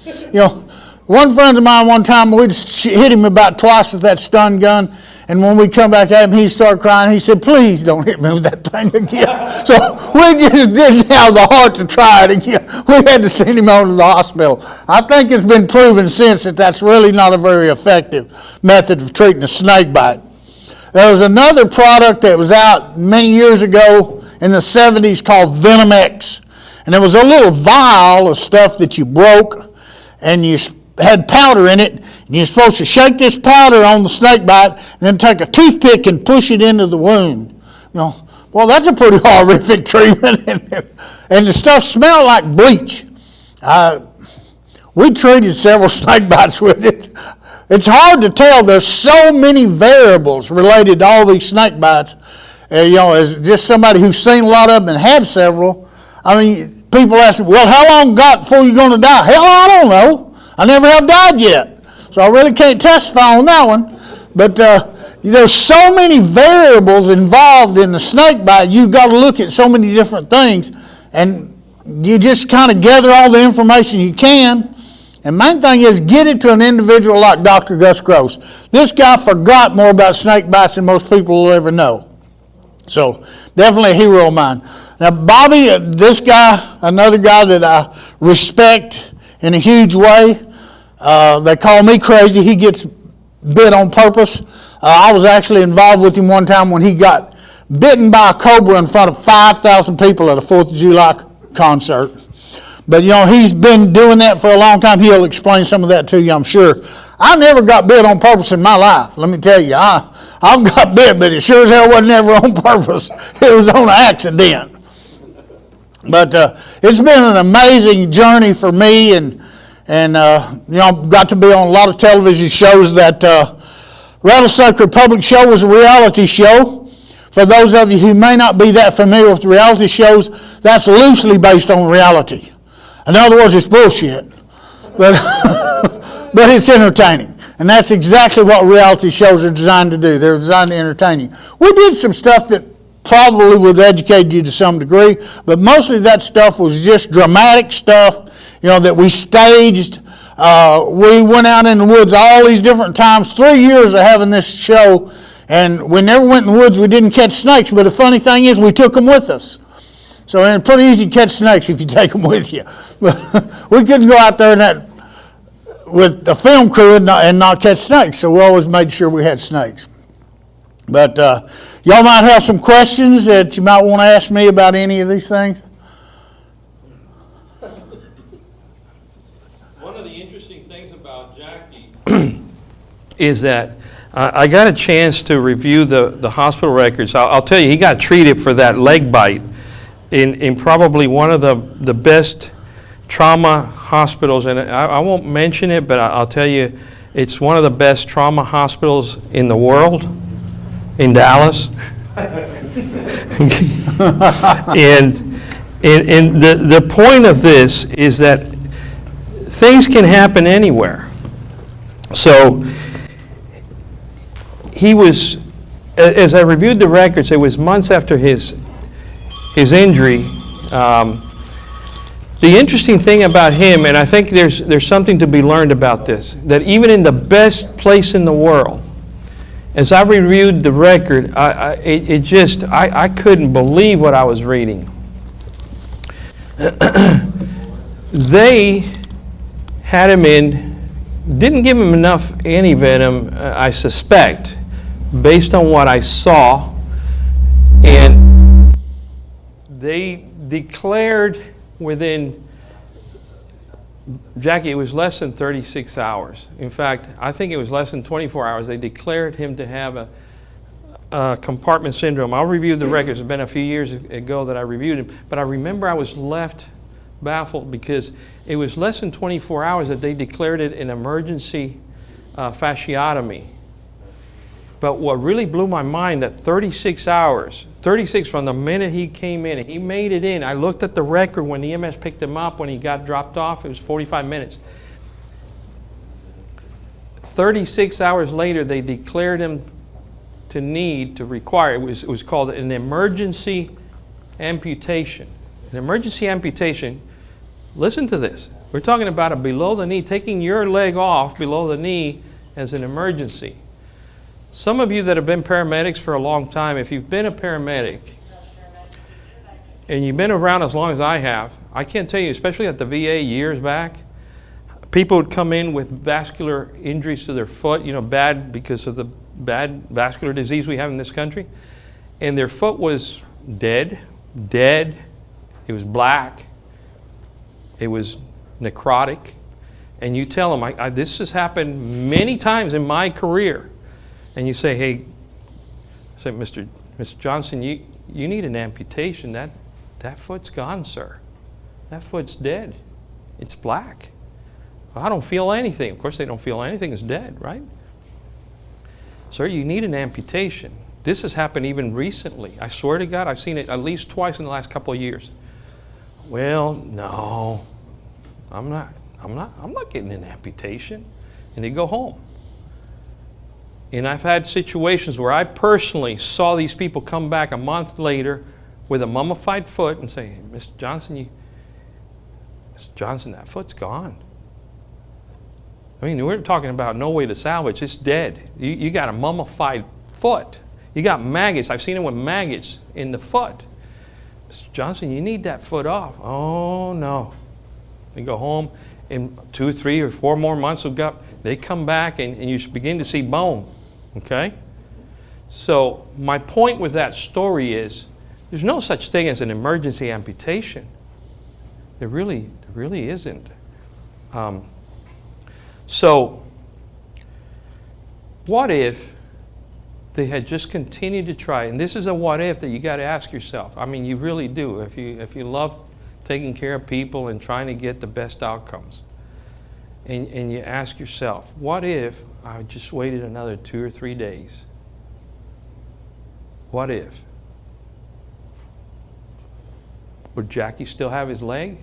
One friend of mine one time, we hit him about twice with that stun gun, and when we come back at him, he started crying. He said, "Please don't hit me with that thing again." So we just didn't have the heart to try it again. We had to send him on to the hospital. I think it's been proven since that that's really not a very effective method of treating a snake bite. There was another product that was out many years ago in the 70s called Venomex. And it was a little vial of stuff that you broke, and you had powder in it, and you're supposed to shake this powder on the snake bite, and then take a toothpick and push it into the wound. Well, that's a pretty horrific treatment, and the stuff smelled like bleach. We treated several snake bites with it. It's hard to tell. There's so many variables related to all these snake bites. As just somebody who's seen a lot of them and had several, I mean, people ask me, well, how long got before you're going to die? Hell, I don't know. I never have died yet. So I really can't testify on that one. But there's so many variables involved in the snake bite. You've got to look at so many different things. And you just kind of gather all the information you can. And main thing is get it to an individual like Dr. Gus Gross. This guy forgot more about snake bites than most people will ever know. So definitely a hero of mine. Now Bobby, this guy, another guy that I respect in a huge way. They call me crazy. He gets bit on purpose. I was actually involved with him one time when he got bitten by a cobra in front of 5,000 people at a 4th of July concert. But he's been doing that for a long time. He'll explain some of that to you, I'm sure. I never got bit on purpose in my life. Let me tell you, I've got bit, but it sure as hell wasn't ever on purpose. It was on accident. But it's been an amazing journey for me, and got to be on a lot of television shows. That Weslaco Public Show was a reality show. For those of you who may not be that familiar with reality shows, that's loosely based on reality. In other words, it's bullshit, but but it's entertaining. And that's exactly what reality shows are designed to do. They're designed to entertain you. We did some stuff that probably would educate you to some degree, but mostly that stuff was just dramatic stuff, that we staged. We went out in the woods all these different times, 3 years of having this show, and we never went in the woods. We didn't catch snakes, but the funny thing is we took them with us. So it's pretty easy to catch snakes if you take them with you. But we couldn't go out there with the film crew and not catch snakes, so we always made sure we had snakes. But y'all might have some questions that you might want to ask me about any of these things. One of the interesting things about Jackie is that I got a chance to review the hospital records. I'll tell you, he got treated for that leg bite in probably one of the best trauma hospitals, and I won't mention it, but I'll tell you, it's one of the best trauma hospitals in the world, in Dallas. and the point of this is that things can happen anywhere. So he was, as I reviewed the records, it was months after his injury. The interesting thing about him, and I think there's something to be learned about this, that even in the best place in the world, as I reviewed the record, I couldn't believe what I was reading. They had him didn't give him enough antivenom, I suspect, based on what I saw, and they declared within, Jackie, it was less than 36 hours. In fact, I think it was less than 24 hours. They declared him to have a compartment syndrome. I'll review the records. It's been a few years ago that I reviewed him, but I remember I was left baffled because it was less than 24 hours that they declared it an emergency fasciotomy. But what really blew my mind, that 36 hours, 36 from the minute he came in, he made it in. I looked at the record when the EMS picked him up, when he got dropped off, it was 45 minutes. 36 hours later, they declared him to need to require, it was called an emergency amputation. An emergency amputation, listen to this. We're talking about a below the knee, taking your leg off below the knee as an emergency. Some of you that have been paramedics for a long time, if you've been a paramedic and you've been around as long as I have, I can't tell you, especially at the VA years back, people would come in with vascular injuries to their foot, bad because of the bad vascular disease we have in this country, and their foot was dead, it was black, it was necrotic, and you tell them, this has happened many times in my career, and you say, hey, Mr. Johnson, you need an amputation. That foot's gone, sir. That foot's dead. It's black. I don't feel anything. Of course, they don't feel anything. It's dead, right? Sir, you need an amputation. This has happened even recently. I swear to God, I've seen it at least twice in the last couple of years. Well, no, I'm not getting an amputation. And they go home. And I've had situations where I personally saw these people come back a month later with a mummified foot and say, Mr. Johnson, that foot's gone. I mean, we're talking about no way to salvage. It's dead. You got a mummified foot. You got maggots. I've seen it with maggots in the foot. Mr. Johnson, you need that foot off. Oh, no. They go home, and 2, 3, or 4 more months will go. They come back, and you begin to see bone. Okay? So my point with that story is there's no such thing as an emergency amputation. There really isn't. So what if they had just continued to try? And this is a what if that you got to ask yourself. I mean, you really do. If you love taking care of people and trying to get the best outcomes, and you ask yourself, what if I just waited another 2 or 3 days? What if? Would Jackie still have his leg?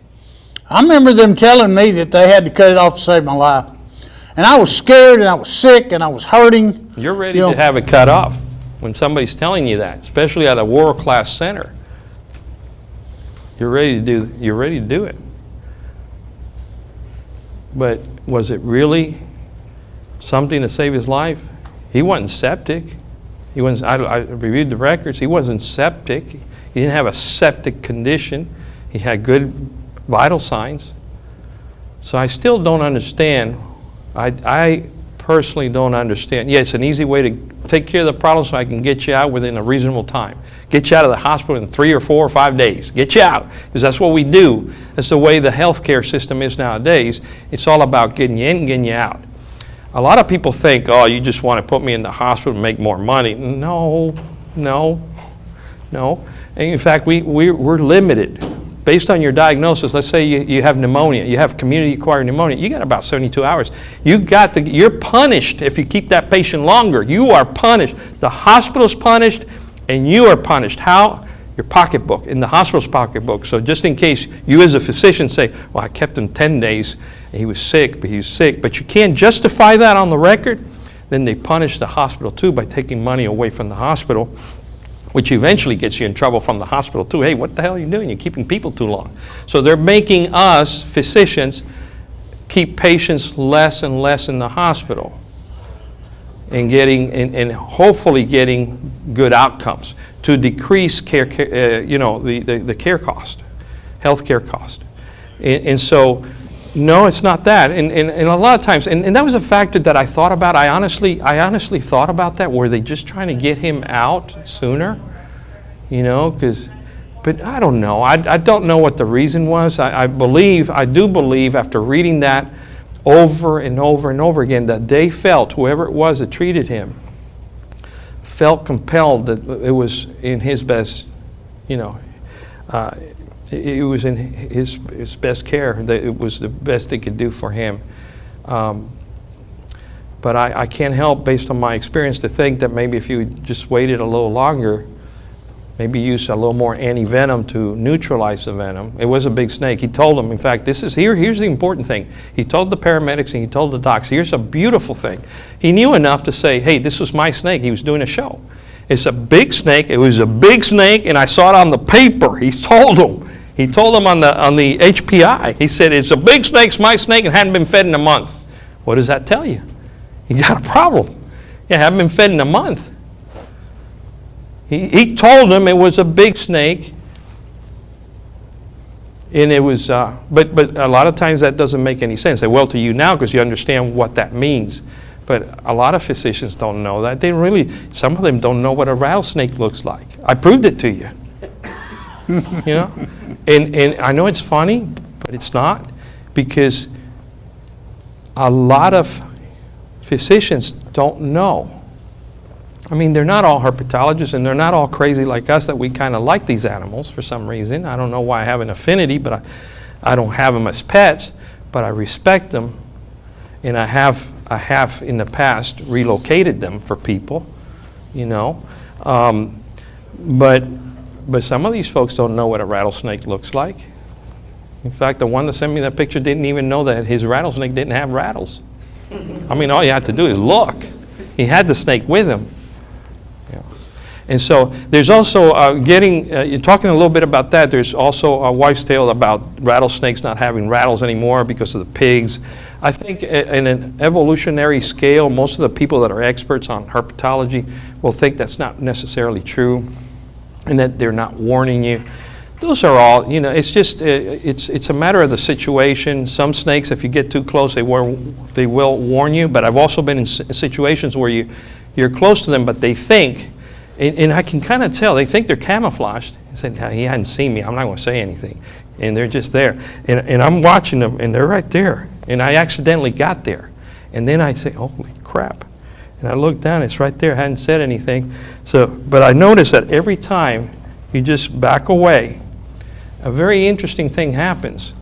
I remember them telling me that they had to cut it off to save my life. And I was scared, and I was sick, and I was hurting. You're ready to have it cut off when somebody's telling you that, especially at a world-class center. You're ready to do it. But was it really something to save his life? He wasn't septic. I reviewed the records. He wasn't septic. He didn't have a septic condition. He had good vital signs. So I still don't understand. I personally don't understand. Yeah, it's an easy way to take care of the problem so I can get you out within a reasonable time. Get you out of the hospital in 3 or 4 or 5 days. Get you out, because that's what we do. That's the way the healthcare system is nowadays. It's all about getting you in and getting you out. A lot of people think, oh, you just want to put me in the hospital and make more money. No. And in fact, we're limited. Based on your diagnosis, let's say you have pneumonia, you have community-acquired pneumonia, you got about 72 hours. You're punished if you keep that patient longer. You are punished. The hospital's punished, and you are punished. How? Your pocketbook, in the hospital's pocketbook. So just in case you as a physician say, well, I kept him 10 days, and he was sick, but you can't justify that on the record, then they punish the hospital too by taking money away from the hospital, which eventually gets you in trouble from the hospital too. Hey, what the hell are you doing? You're keeping people too long. So they're making us, physicians, keep patients less and less in the hospital and hopefully getting good outcomes to decrease the care cost, health care cost. And so, no, it's not that. And a lot of times, and that was a factor that I thought about. I honestly thought about that. Were they just trying to get him out sooner? But I don't know. I don't know what the reason was. I do believe after reading that over and over and over again, that they felt, whoever it was that treated him, felt compelled that it was in his best, it was in his best care, that it was the best they could do for him. But I can't help, based on my experience, to think that maybe if you just waited a little longer, Maybe use a little more anti-venom to neutralize the venom. It was a big snake. He told them, in fact, here's the important thing. He told the paramedics and he told the docs, here's a beautiful thing. He knew enough to say, hey, this was my snake. He was doing a show. It's a big snake. It was a big snake, and I saw it on the paper. He told them. He told them on the HPI. He said, it's a big snake, it's my snake, and hadn't been fed in a month. What does that tell you? You got a problem. You haven't been fed in a month. He told them it was a big snake, and it was, but a lot of times that doesn't make any sense. They well to you now because you understand what that means. But a lot of physicians don't know that. Some of them don't know what a rattlesnake looks like. I proved it to you. You know? And I know it's funny, but it's not, because a lot of physicians don't know. I mean, they're not all herpetologists, and they're not all crazy like us that we kind of like these animals for some reason. I don't know why I have an affinity, but I don't have them as pets, but I respect them, and I have in the past relocated them for people, you know. But some of these folks don't know what a rattlesnake looks like. In fact, the one that sent me that picture didn't even know that his rattlesnake didn't have rattles. I mean, all you have to do is look. He had the snake with him. Yeah. And so there's also you're talking a little bit about that. There's also a wives' tale about rattlesnakes not having rattles anymore because of the pigs. I think in an evolutionary scale, most of the people that are experts on herpetology will think that's not necessarily true, and that they're not warning you. Those are all, you know, it's just, it's a matter of the situation. Some snakes, if you get too close, they will warn you, but I've also been in situations where you're close to them, but they think, and I can kind of tell, they think they're camouflaged. I said, he hadn't seen me, I'm not going to say anything. And they're just there. And I'm watching them, and they're right there. And I accidentally got there. And then I say, holy crap. And I look down, it's right there, I hadn't said anything. But I noticed that every time you just back away, a very interesting thing happens.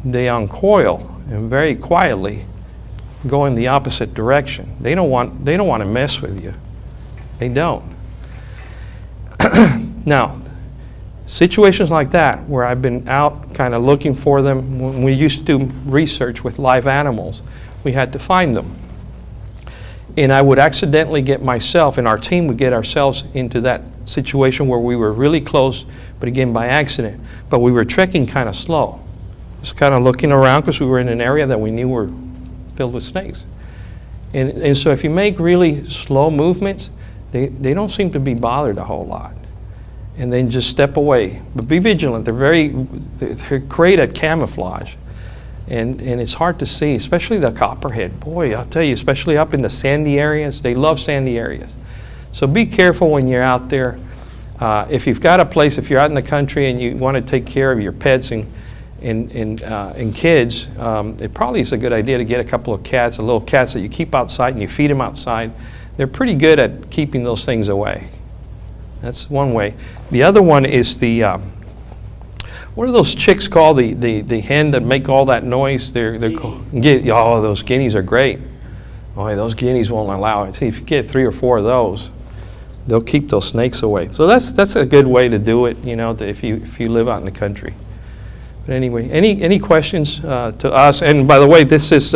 They uncoil and very quietly go in the opposite direction. They don't want to mess with you. They don't. Now, situations like that where I've been out kind of looking for them, when we used to do research with live animals, we had to find them. And I would accidentally get myself, and our team would get ourselves into that situation where we were really close, but again by accident. But we were trekking kind of slow. Just kind of looking around because we were in an area that we knew were filled with snakes. And so if you make really slow movements, they don't seem to be bothered a whole lot. And then just step away. But be vigilant. They're great at camouflage. And it's hard to see, especially the copperhead. Boy, I'll tell you, especially up in the sandy areas, they love sandy areas. So be careful when you're out there. If you've got a place, if you're out in the country and you want to take care of your pets and kids, it probably is a good idea to get a couple of cats, little cats that you keep outside and you feed them outside. They're pretty good at keeping those things away. That's one way. The other one is what are those chicks called? The hen that make all that noise? They're called, those guineas are great. Boy, those guineas won't allow it. See, if you get 3 or 4 of those, they'll keep those snakes away. So that's a good way to do it, you know, if you live out in the country. But anyway, any questions to us? And by the way, this is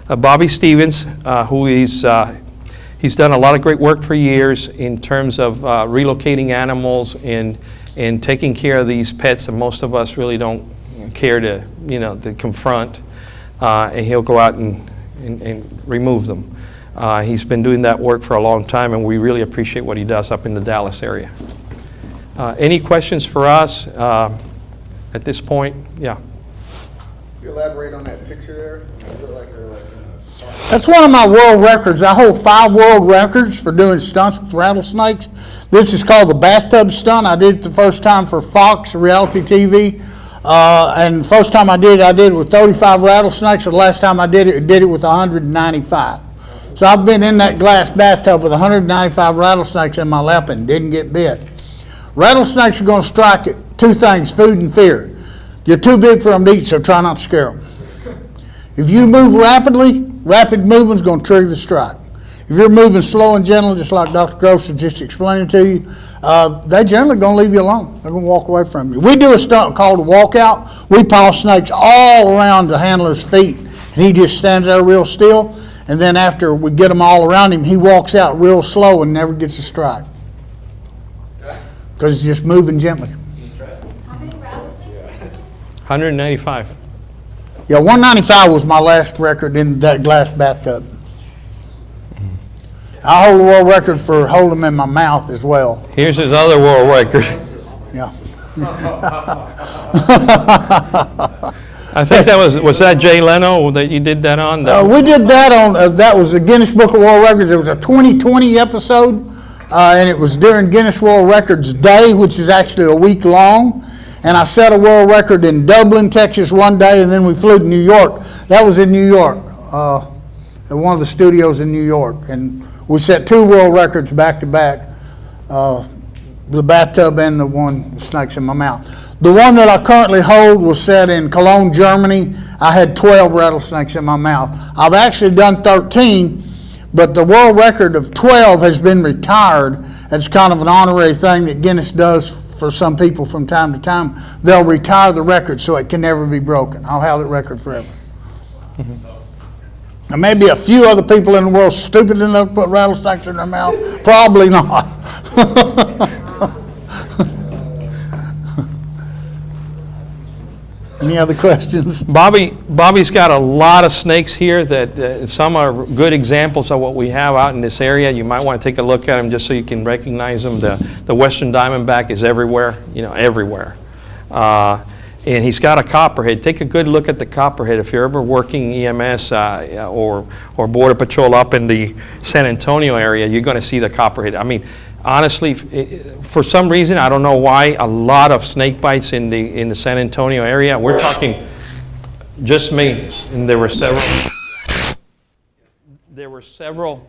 Bobby Stevens, who he's done a lot of great work for years in terms of relocating animals and taking care of these pets that most of us really don't care to confront. And he'll go out and remove them. He's been doing that work for a long time, and we really appreciate what he does up in the Dallas area. Any questions for us at this point? Yeah. Can you elaborate on that picture there? It looked like they're like That's one of my world records. I hold 5 world records for doing stunts with rattlesnakes. This is called the bathtub stunt. I did it the first time for Fox Reality TV. And the first time I did it with 35 rattlesnakes. The last time I did it with 195. So I've been in that glass bathtub with 195 rattlesnakes in my lap and didn't get bit. Rattlesnakes are going to strike at 2 things, food and fear. You're too big for them to eat, so try not to scare them. If you move rapidly, rapid movement's going to trigger the strike. If you're moving slow and gentle, just like Dr. Gross was just explaining to you, they generally going to leave you alone. They're going to walk away from you. We do a stunt called a walkout. We paw snakes all around the handler's feet, and he just stands there real still. And then after we get them all around him, he walks out real slow and never gets a strike because he's just moving gently. How many rattlesnakes? 195. Yeah, 195 was my last record in that glass bathtub. I hold the world record for holding them in my mouth as well. Here's his other world record. Yeah. I think was that Jay Leno that you did that on? We did that on, that was the Guinness Book of World Records. It was a 2020 episode, and it was during Guinness World Records Day, which is actually a week long. And I set a world record in Dublin, Texas one day, and then we flew to New York. That was in New York, at one of the studios in New York. And we set 2 world records back to back, the bathtub and the one with snakes in my mouth. The one that I currently hold was set in Cologne, Germany. I had 12 rattlesnakes in my mouth. I've actually done 13, but the world record of 12 has been retired. It's kind of an honorary thing that Guinness does for some people from time to time. They'll retire the record so it can never be broken. I'll have that record forever. There may be a few other people in the world stupid enough to put rattlesnakes in their mouth. Probably not. Any other questions? Bobby's got a lot of snakes here that some are good examples of what we have out in this area. You might want to take a look at them just so you can recognize them. The Western Diamondback is everywhere, everywhere. And he's got a copperhead. Take a good look at the copperhead. If you're ever working EMS or Border Patrol up in the San Antonio area, you're going to see the copperhead. I mean, honestly, for some reason, I don't know why, a lot of snake bites in the San Antonio area. We're talking just me, and there were several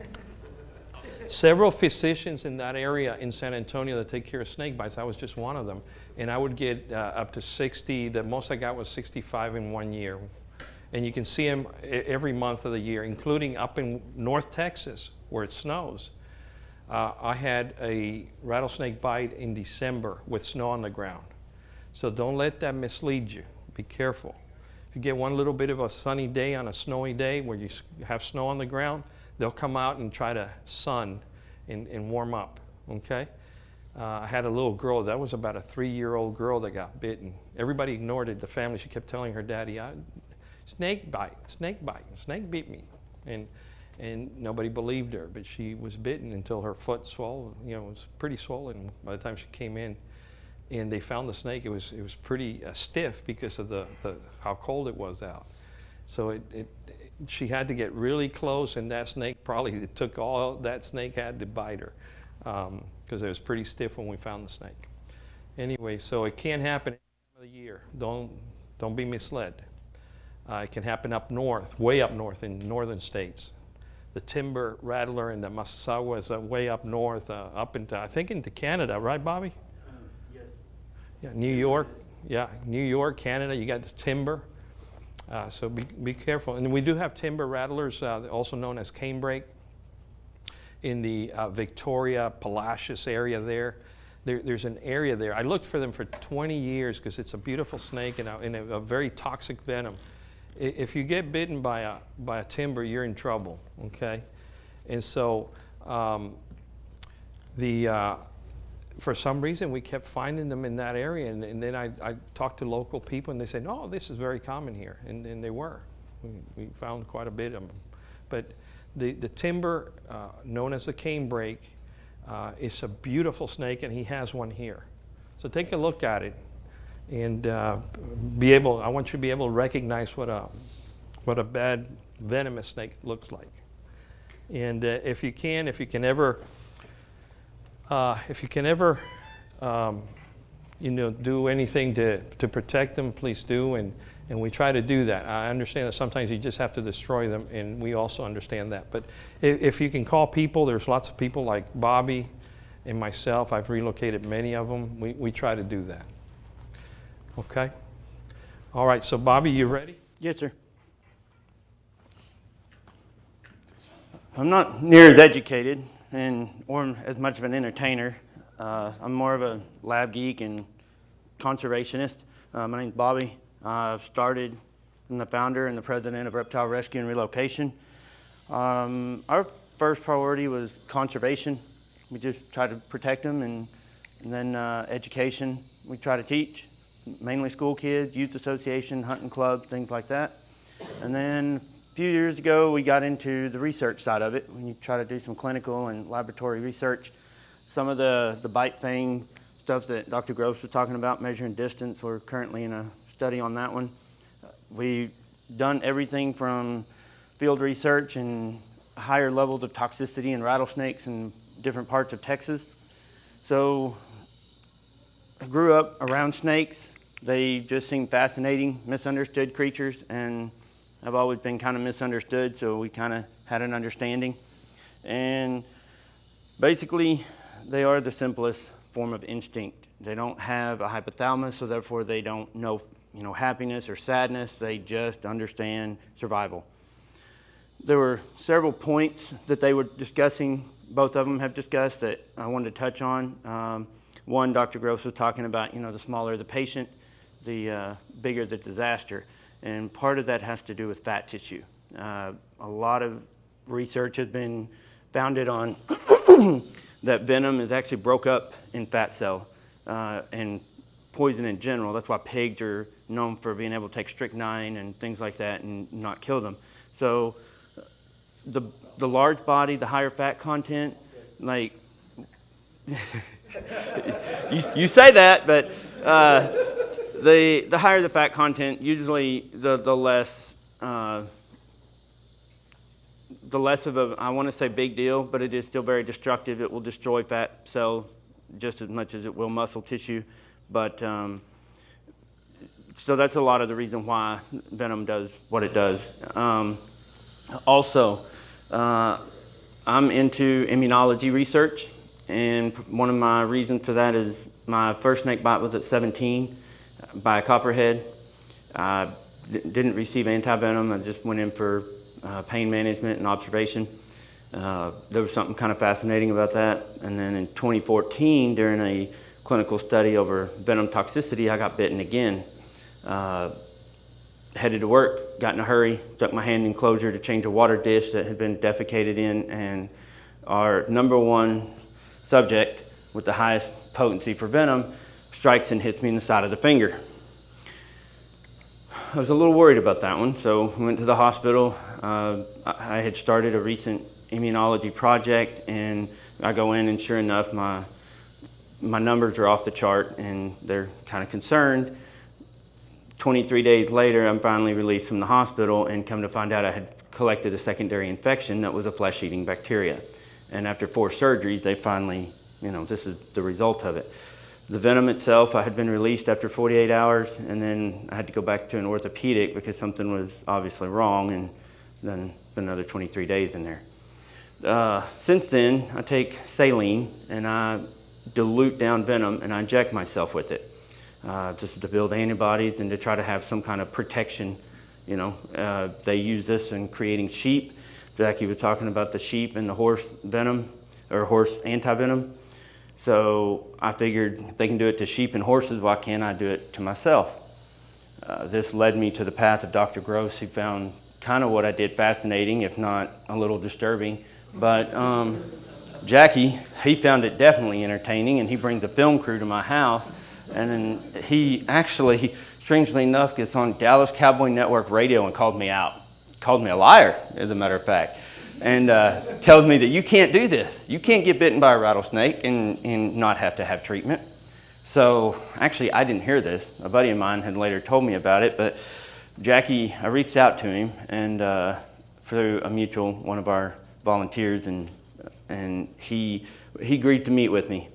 physicians in that area in San Antonio that take care of snake bites. I was just one of them, and I would get up to 60. The most I got was 65 in 1 year, and you can see them every month of the year, including up in North Texas where it snows. I had a rattlesnake bite in December with snow on the ground. So don't let that mislead you. Be careful. If you get one little bit of a sunny day on a snowy day where you have snow on the ground, they'll come out and try to sun and warm up, okay? I had a little girl, that was about a 3-year-old girl that got bitten. Everybody ignored it, the family. She kept telling her daddy, snake bite, snake bit me. And nobody believed her, but she was bitten until her foot swelled. It was pretty swollen by the time she came in. And they found the snake. It was pretty stiff because of how cold it was out. So she had to get really close, and that snake it took all that snake had to bite her because it was pretty stiff when we found the snake. Anyway, so it can happen any time of the year. Don't be misled. It can happen up north, way up north in northern states. The timber rattler and the Masasawa is way up north, up into, I think, into Canada, right, Bobby? Yes. Yeah, New York. Yeah, New York, Canada. You got the timber. So be careful. And we do have timber rattlers, also known as canebrake, in the Victoria, Palacios area there. There's an area there. I looked for them for 20 years because it's a beautiful snake and a very toxic venom. If you get bitten by a timber, you're in trouble, okay? And so for some reason, we kept finding them in that area, and then I talked to local people, and they said, no, this is very common here, and they were. We found quite a bit of them. But the timber, known as the canebrake, is a beautiful snake, and he has one here. So take a look at it. And I want you to be able to recognize what a bad venomous snake looks like. And if you can ever do anything to protect them, please do. And we try to do that. I understand that sometimes you just have to destroy them, and we also understand that. But if you can call people, there's lots of people like Bobby and myself. I've relocated many of them. We try to do that. Okay. All right. So, Bobby, you ready? Yes, sir. I'm not near as educated or as much of an entertainer. I'm more of a lab geek and conservationist. My name's Bobby. I've started, I'm the founder and the president of Reptile Rescue and Relocation. Our first priority was conservation. We just try to protect them, and then education. We try to teach, mainly school kids, youth association, hunting clubs, things like that. And then a few years ago, we got into the research side of it. We try to do some clinical and laboratory research. Some of the bite thing stuff that Dr. Gross was talking about, measuring distance, we're currently in a study on that one. We've done everything from field research and higher levels of toxicity in rattlesnakes in different parts of Texas. So I grew up around snakes. They just seem fascinating, misunderstood creatures, and I've always been kind of misunderstood, so we kind of had an understanding. And basically, they are the simplest form of instinct. They don't have a hypothalamus, so therefore they don't know, happiness or sadness. They just understand survival. There were several points that they were discussing, both of them have discussed, that I wanted to touch on. One, Dr. Gross was talking about, the smaller the patient, the bigger the disaster. And part of that has to do with fat tissue. A lot of research has been founded on that venom is actually broke up in fat cell and poison in general. That's why pigs are known for being able to take strychnine and things like that and not kill them. So the large body, the higher fat content, like you say that, but the higher the fat content, usually the less of a, I want to say big deal, but it is still very destructive. It will destroy fat cells just as much as it will muscle tissue. But so that's a lot of the reason why venom does what it does. Also, I'm into immunology research, and one of my reasons for that is my first snake bite was at 17 by a copperhead. I didn't receive anti-venom. I just went in for pain management and observation. There was something kind of fascinating about that. And then in 2014, during a clinical study over venom toxicity, I got bitten again. Headed to work, got in a hurry, stuck my hand in closure to change a water dish that had been defecated in, and our number one subject with the highest potency for venom strikes and hits me in the side of the finger. I was a little worried about that one, so we went to the hospital. I had started a recent immunology project, and I go in, and sure enough, my numbers are off the chart, and they're kind of concerned. 23 days later, I'm finally released from the hospital, and come to find out I had collected a secondary infection that was a flesh-eating bacteria. And after 4 surgeries, they finally, this is the result of it. The venom itself, I had been released after 48 hours, and then I had to go back to an orthopedic because something was obviously wrong, and then another 23 days in there. Since then, I take saline, and I dilute down venom, and I inject myself with it. Just to build antibodies and to try to have some kind of protection. They use this in creating sheep. Jackie was talking about the sheep and the horse venom, or horse anti-venom. So I figured if they can do it to sheep and horses, why can't I do it to myself? This led me to the path of Dr. Gross, who found kind of what I did fascinating, if not a little disturbing. But Jackie, he found it definitely entertaining, and he brings a film crew to my house. And then he actually, strangely enough, gets on Dallas Cowboy Network radio and called me out. Called me a liar, as a matter of fact. And tells me that you can't do this. You can't get bitten by a rattlesnake and not have to have treatment. So actually, I didn't hear this. A buddy of mine had later told me about it. But Jackie, I reached out to him, and through a mutual, one of our volunteers, and he agreed to meet with me.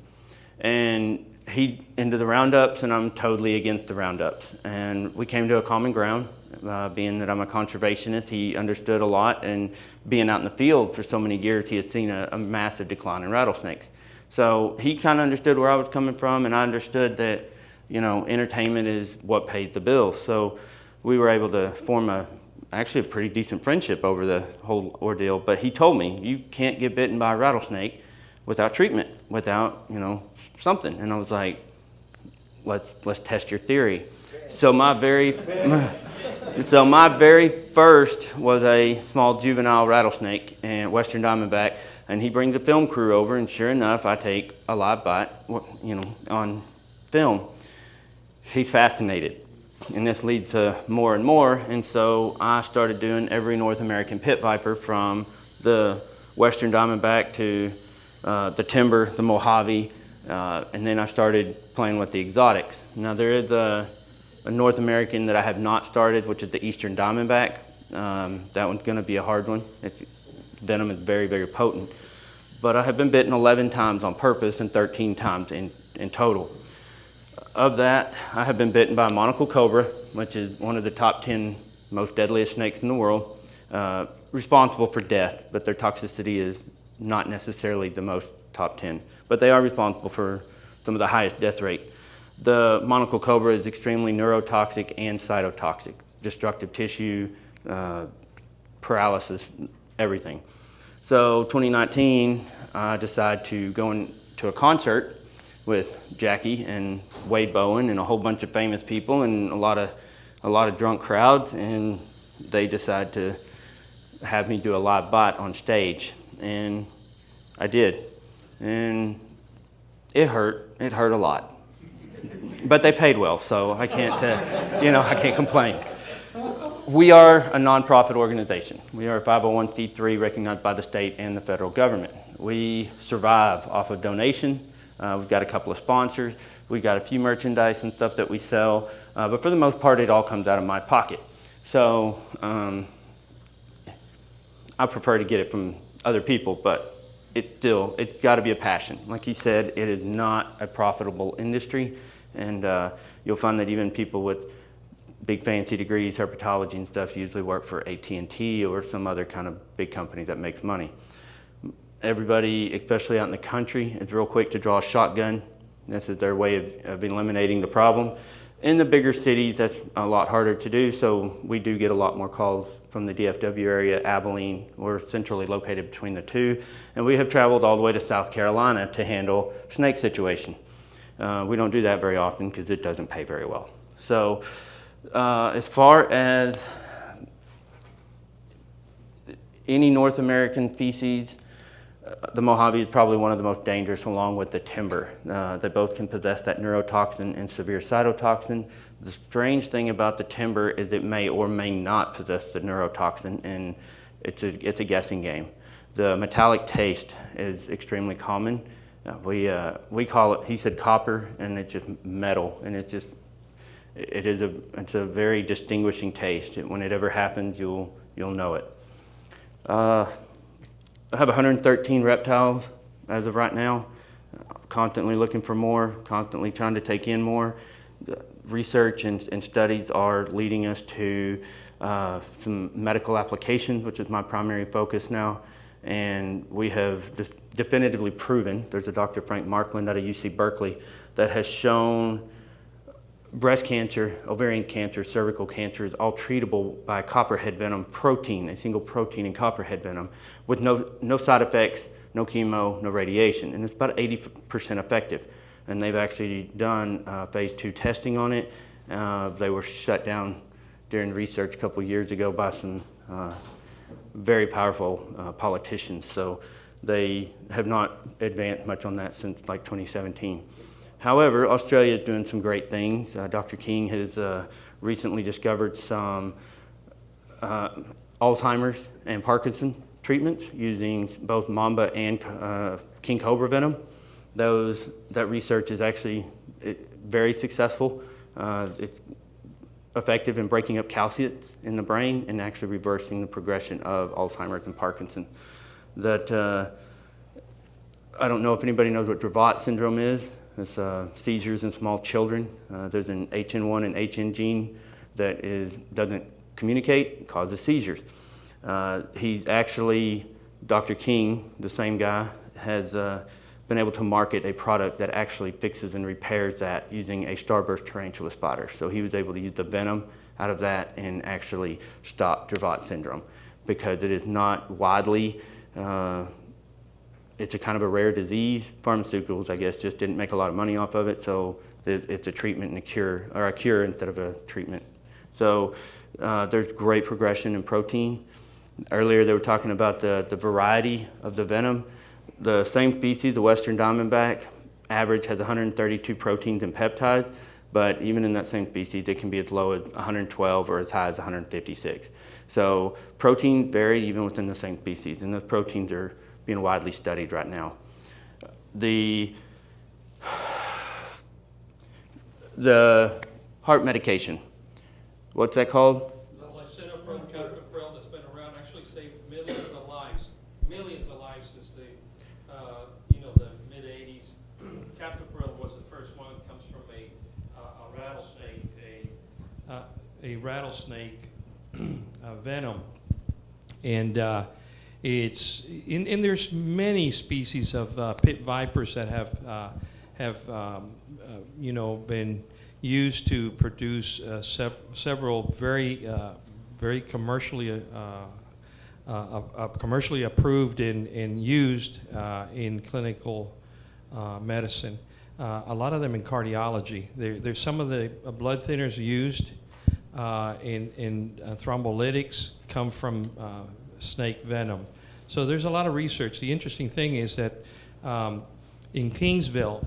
And he into the roundups, and I'm totally against the roundups. And we came to a common ground, being that I'm a conservationist. He understood a lot, and being out in the field for so many years, he had seen a massive decline in rattlesnakes. So he kind of understood where I was coming from, and I understood that, entertainment is what paid the bills. So we were able to form a actually a pretty decent friendship over the whole ordeal. But he told me, you can't get bitten by a rattlesnake without treatment, without, you know, something. And I was like, let's test your theory. So my very first was a small juvenile rattlesnake and Western Diamondback, and he brings a film crew over, and sure enough, I take a live bite, you know, on film. He's fascinated, and this leads to more and more, and so I started doing every North American pit viper, from the Western Diamondback to the timber, the Mojave, and then I started playing with the exotics. Now there is a North American that I have not started, which is the Eastern Diamondback. That one's going to be a hard one. Its venom is very, very potent. But I have been bitten 11 times on purpose and 13 times in total. Of that, I have been bitten by a monocle cobra, which is one of the top 10 most deadliest snakes in the world, responsible for death, but their toxicity is not necessarily the most top 10. But they are responsible for some of the highest death rate. The monocle cobra is extremely neurotoxic and cytotoxic, destructive tissue, paralysis, everything. So 2019, I decided to go into a concert with Jackie and Wade Bowen and a whole bunch of famous people and a lot of drunk crowds, and they decided to have me do a live bite on stage, and I did, and it hurt a lot. But they paid well, so I can't, I can't complain. We are a nonprofit organization. We are a 501c3 recognized by the state and the federal government. We survive off of donation. We've got a couple of sponsors. We've got a few merchandise and stuff that we sell, but for the most part, it all comes out of my pocket. So I prefer to get it from other people, but it's got to be a passion. Like he said, it is not a profitable industry. And you'll find that even people with big fancy degrees, herpetology and stuff, usually work for AT&T or some other kind of big company that makes money. Everybody, especially out in the country, is real quick to draw a shotgun. This is their way of eliminating the problem. In the bigger cities, that's a lot harder to do, so we do get a lot more calls from the DFW area, Abilene. We're centrally located between the two, and we have traveled all the way to South Carolina to handle snake situation. We don't do that very often because it doesn't pay very well. So as far as any North American species, the Mojave is probably one of the most dangerous, along with the timber. They both can possess that neurotoxin and severe cytotoxin. The strange thing about the timber is it may or may not possess the neurotoxin, and it's a guessing game. The metallic taste is extremely common. We call it, he said, copper, and it's just metal, and it's a very distinguishing taste. When it ever happens, you'll know it. I have 113 reptiles as of right now, constantly looking for more, constantly trying to take in more. Research and studies are leading us to some medical applications, which is my primary focus now. And we have definitively proven, there's a Dr. Frank Markland out of UC Berkeley that has shown breast cancer, ovarian cancer, cervical cancer is all treatable by copperhead venom protein, a single protein in copperhead venom, with no side effects, no chemo, no radiation. And it's about 80% effective. And they've actually done phase 2 testing on it. They were shut down during research a couple years ago by some very powerful politicians. So they have not advanced much on that since like 2017. However, Australia is doing some great things. Dr. King has recently discovered some Alzheimer's and Parkinson treatments using both mamba and king cobra venom. That research is actually very successful. It's effective in breaking up calcium in the brain and actually reversing the progression of Alzheimer's and Parkinson. I don't know if anybody knows what Dravet syndrome is. It's seizures in small children. There's an HN1 and HN gene that doesn't communicate, causes seizures. He's actually, Dr. King, the same guy, has been able to market a product that actually fixes and repairs that using a starburst tarantula spider. So he was able to use the venom out of that and actually stop Dravet syndrome, because it is not widely, it's a kind of a rare disease. Pharmaceuticals, I guess, just didn't make a lot of money off of it, so it's a treatment and a cure, or a cure instead of a treatment. So there's great progression in protein. Earlier they were talking about the variety of the venom. The same species, the Western Diamondback, average has 132 proteins and peptides, but even in that same species, it can be as low as 112 or as high as 156. So protein vary even within the same species, and those proteins are being widely studied right now. The heart medication, what's that called? Lisinopril, captopril, that's been around, actually saved millions of lives. Millions of lives since the mid-'80s. Captopril was the first one. It comes from a rattlesnake venom, and there's many species of pit vipers that have been used to produce several very commercially approved and used in clinical medicine. A lot of them in cardiology. There's some of the blood thinners used in thrombolytics come from snake venom. So there's a lot of research. The interesting thing is that in Kingsville,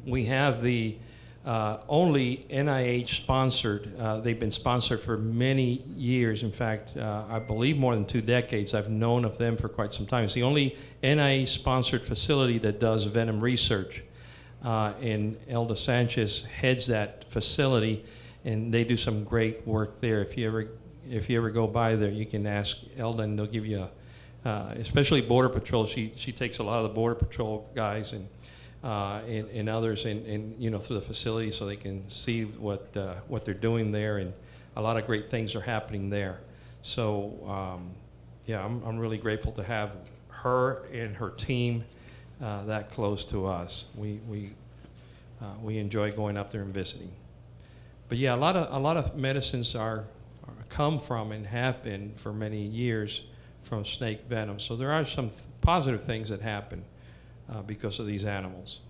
we have the only NIH-sponsored, they've been sponsored for many years. In fact, I believe more than 2 decades. I've known of them for quite some time. It's the only NIH-sponsored facility that does venom research. And Elda Sanchez heads that facility, and they do some great work there. If you ever go by there, you can ask Elda, and they'll give you especially Border Patrol. She takes a lot of the Border Patrol guys and others and through the facility, so they can see what they're doing there, and a lot of great things are happening there. So I'm really grateful to have her and her team that close to us. We enjoy going up there and visiting. But yeah, a lot of medicines come from and have been for many years from snake venom. So there are some positive things that happen because of these animals.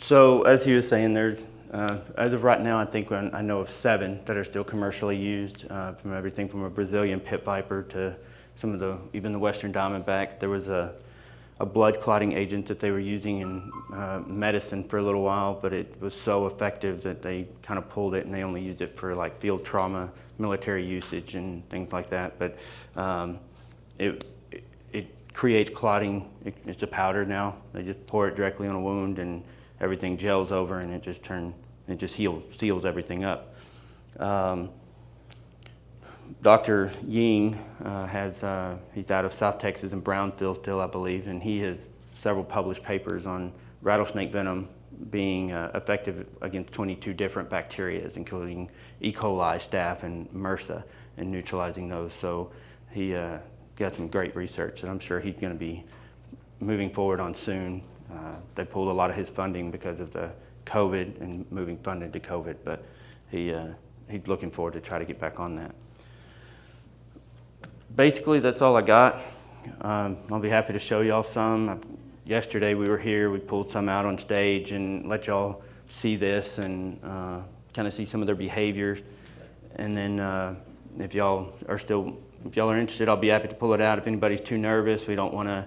So as he was saying, there's as of right now, I think I know of 7 that are still commercially used, from everything from a Brazilian pit viper to some of even the Western Diamondback. There was a blood clotting agent that they were using in medicine for a little while, but it was so effective that they kind of pulled it, and they only used it for like field trauma, military usage, and things like that. But it creates clotting. It's a powder now. They just pour it directly on a wound, and everything gels over, and it just seals everything up. Dr. Ying he's out of South Texas in Brownsville still, I believe, and he has several published papers on rattlesnake venom being effective against 22 different bacteria, including E. coli, staph, and MRSA, and neutralizing those. So he got some great research that I'm sure he's going to be moving forward on soon. They pulled a lot of his funding because of the COVID and moving funding to COVID, but he's looking forward to try to get back on that. Basically, that's all I got. I'll be happy to show y'all some. Yesterday we were here, we pulled some out on stage and let y'all see this and kind of see some of their behaviors. And then if y'all are interested, I'll be happy to pull it out. If anybody's too nervous, we don't want to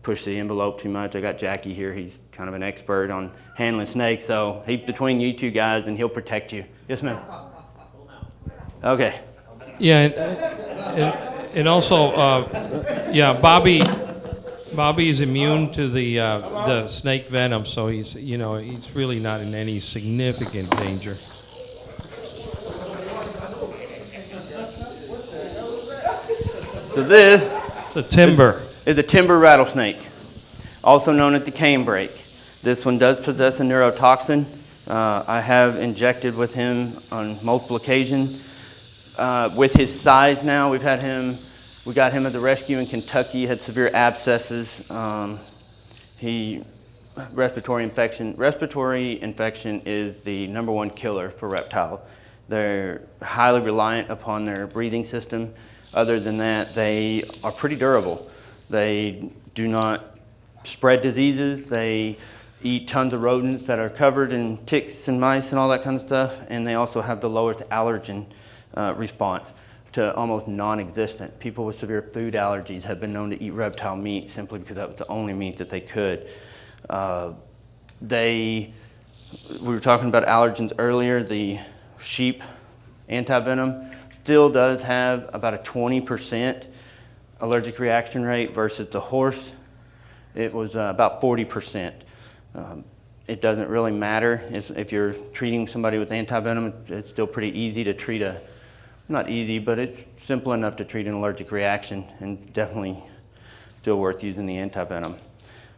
push the envelope too much. I got Jackie here, he's kind of an expert on handling snakes, so he's between you two guys and he'll protect you. Yes, ma'am? Okay. Yeah, and also, Bobby is immune to the snake venom, so he's really not in any significant danger. So this It's a timber. is a timber rattlesnake, also known as the canebrake. This one does possess a neurotoxin. I have injected with him on multiple occasions. With his size now, we got him at the rescue in Kentucky. He had severe abscesses. He respiratory infection. Respiratory infection is the #1 killer for reptiles. They're highly reliant upon their breathing system. Other than that, they are pretty durable. They do not spread diseases. They eat tons of rodents that are covered in ticks and mice and all that kind of stuff. And they also have the lowest allergen response to almost non-existent. People with severe food allergies have been known to eat reptile meat simply because that was the only meat that they could. We were talking about allergens earlier. The sheep antivenom still does have about a 20% allergic reaction rate versus the horse. It was about 40%. It doesn't really matter if you're treating somebody with antivenom. It's still pretty easy to treat not easy, but it's simple enough to treat an allergic reaction, and definitely still worth using the antivenom.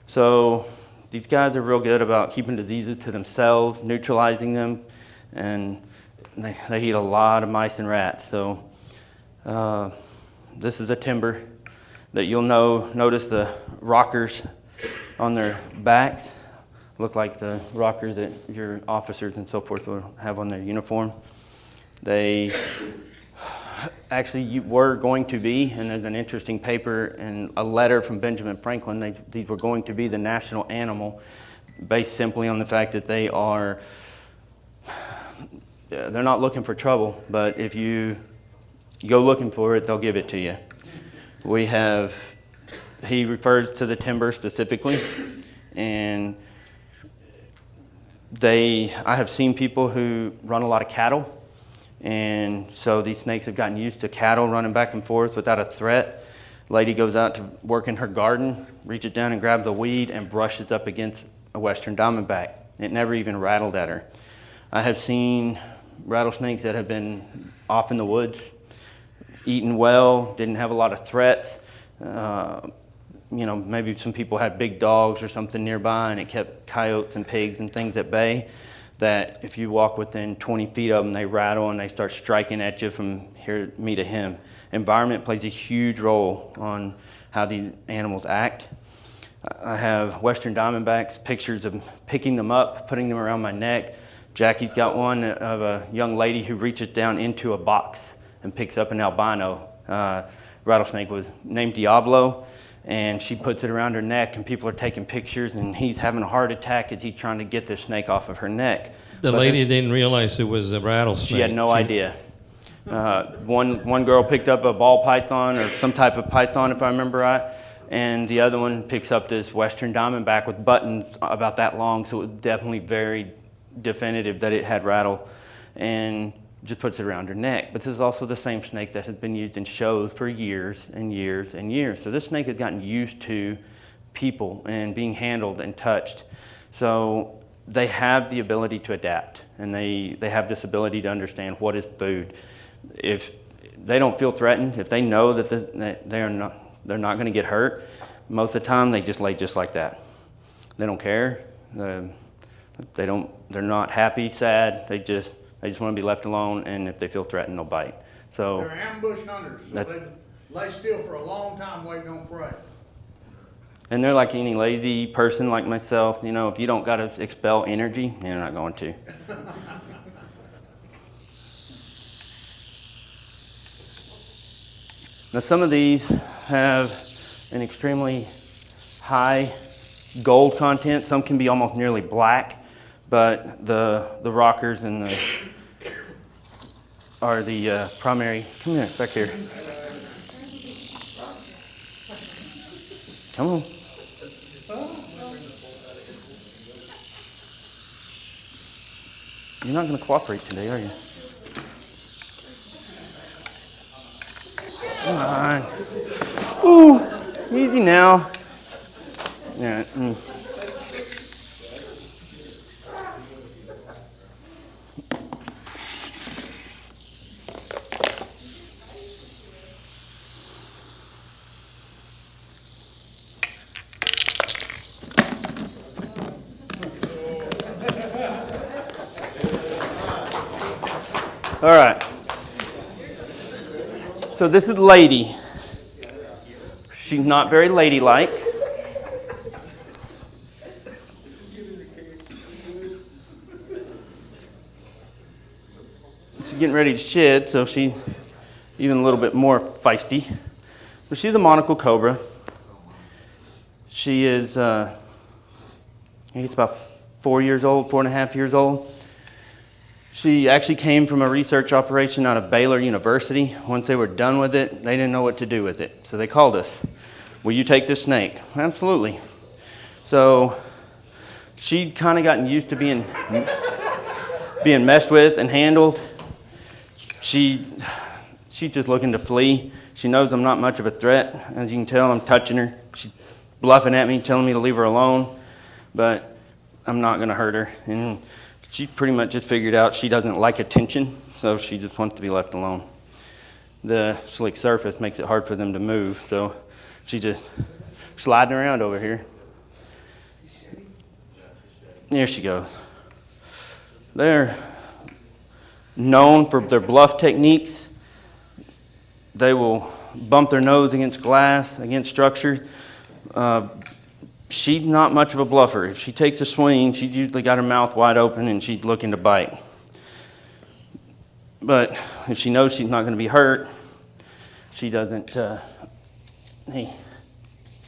So these guys are real good about keeping diseases to themselves, neutralizing them, and they eat a lot of mice and rats. So this is a timber that you'll notice the rockers on their backs look like the rockers that your officers and so forth will have on their uniform. They actually were going to be, and there's an interesting paper and a letter from Benjamin Franklin, these were going to be the national animal, based simply on the fact that they're not looking for trouble, but if you go looking for it, they'll give it to you. He refers to the timber specifically, and I have seen people who run a lot of cattle, and so these snakes have gotten used to cattle running back and forth without a threat. Lady goes out to work in her garden, reaches down and grabs a weed and brushes up against a western diamondback. It never even rattled at her. I have seen rattlesnakes that have been off in the woods, eaten well, didn't have a lot of threats. Maybe some people had big dogs or something nearby, and it kept coyotes and pigs and things at bay, that if you walk within 20 feet of them, they rattle and they start striking at you from me to him. Environment plays a huge role on how these animals act. I have western diamondbacks, pictures of picking them up, putting them around my neck. Jackie's got one of a young lady who reaches down into a box and picks up an albino. Rattlesnake was named Diablo, and she puts it around her neck, and people are taking pictures, and he's having a heart attack as he's trying to get this snake off of her neck. The lady didn't realize it was a rattlesnake. She had no idea. One girl picked up a ball python or some type of python, if I remember right, and the other one picks up this western diamondback with buttons about that long, so it was definitely very definitive that it had rattle, and just puts it around her neck. But this is also the same snake that has been used in shows for years and years and years. So this snake has gotten used to people and being handled and touched. So they have the ability to adapt, and they have this ability to understand what is food. If they don't feel threatened, if they know that they're not going to get hurt, most of the time they just lay just like that. They don't care. They're not happy, sad. They just want to be left alone, and if they feel threatened, they'll bite. So They're ambush hunters, so they lay still for a long time waiting on prey. And they're like any lazy person like myself. If you don't got to expel energy, you're not going to. Now some of these have an extremely high gold content. Some can be almost nearly black, but the rockers and are the primary. Come here, back here. Come on. You're not going to cooperate today, are you? Come on. Ooh, easy now. Yeah. All right. So this is Lady. She's not very ladylike. she's getting ready to shed, so she's even a little bit more feisty. But she's a monocle cobra. She is, I think it's about 4 years old, 4.5 years old. She actually came from a research operation out of Baylor University. Once they were done with it, they didn't know what to do with it. So they called us. Will you take this snake? Absolutely. So she'd kind of gotten used to being messed with and handled. She's just looking to flee. She knows I'm not much of a threat. As you can tell, I'm touching her. She's bluffing at me, telling me to leave her alone, but I'm not going to hurt her. And she pretty much just figured out she doesn't like attention, so she just wants to be left alone. The slick surface makes it hard for them to move, so she's just sliding around over here. There she goes. They're known for their bluff techniques. They will bump their nose against glass, against structures. She's not much of a bluffer. If she takes a swing, she's usually got her mouth wide open and she's looking to bite. But if she knows she's not going to be hurt, she doesn't, hey,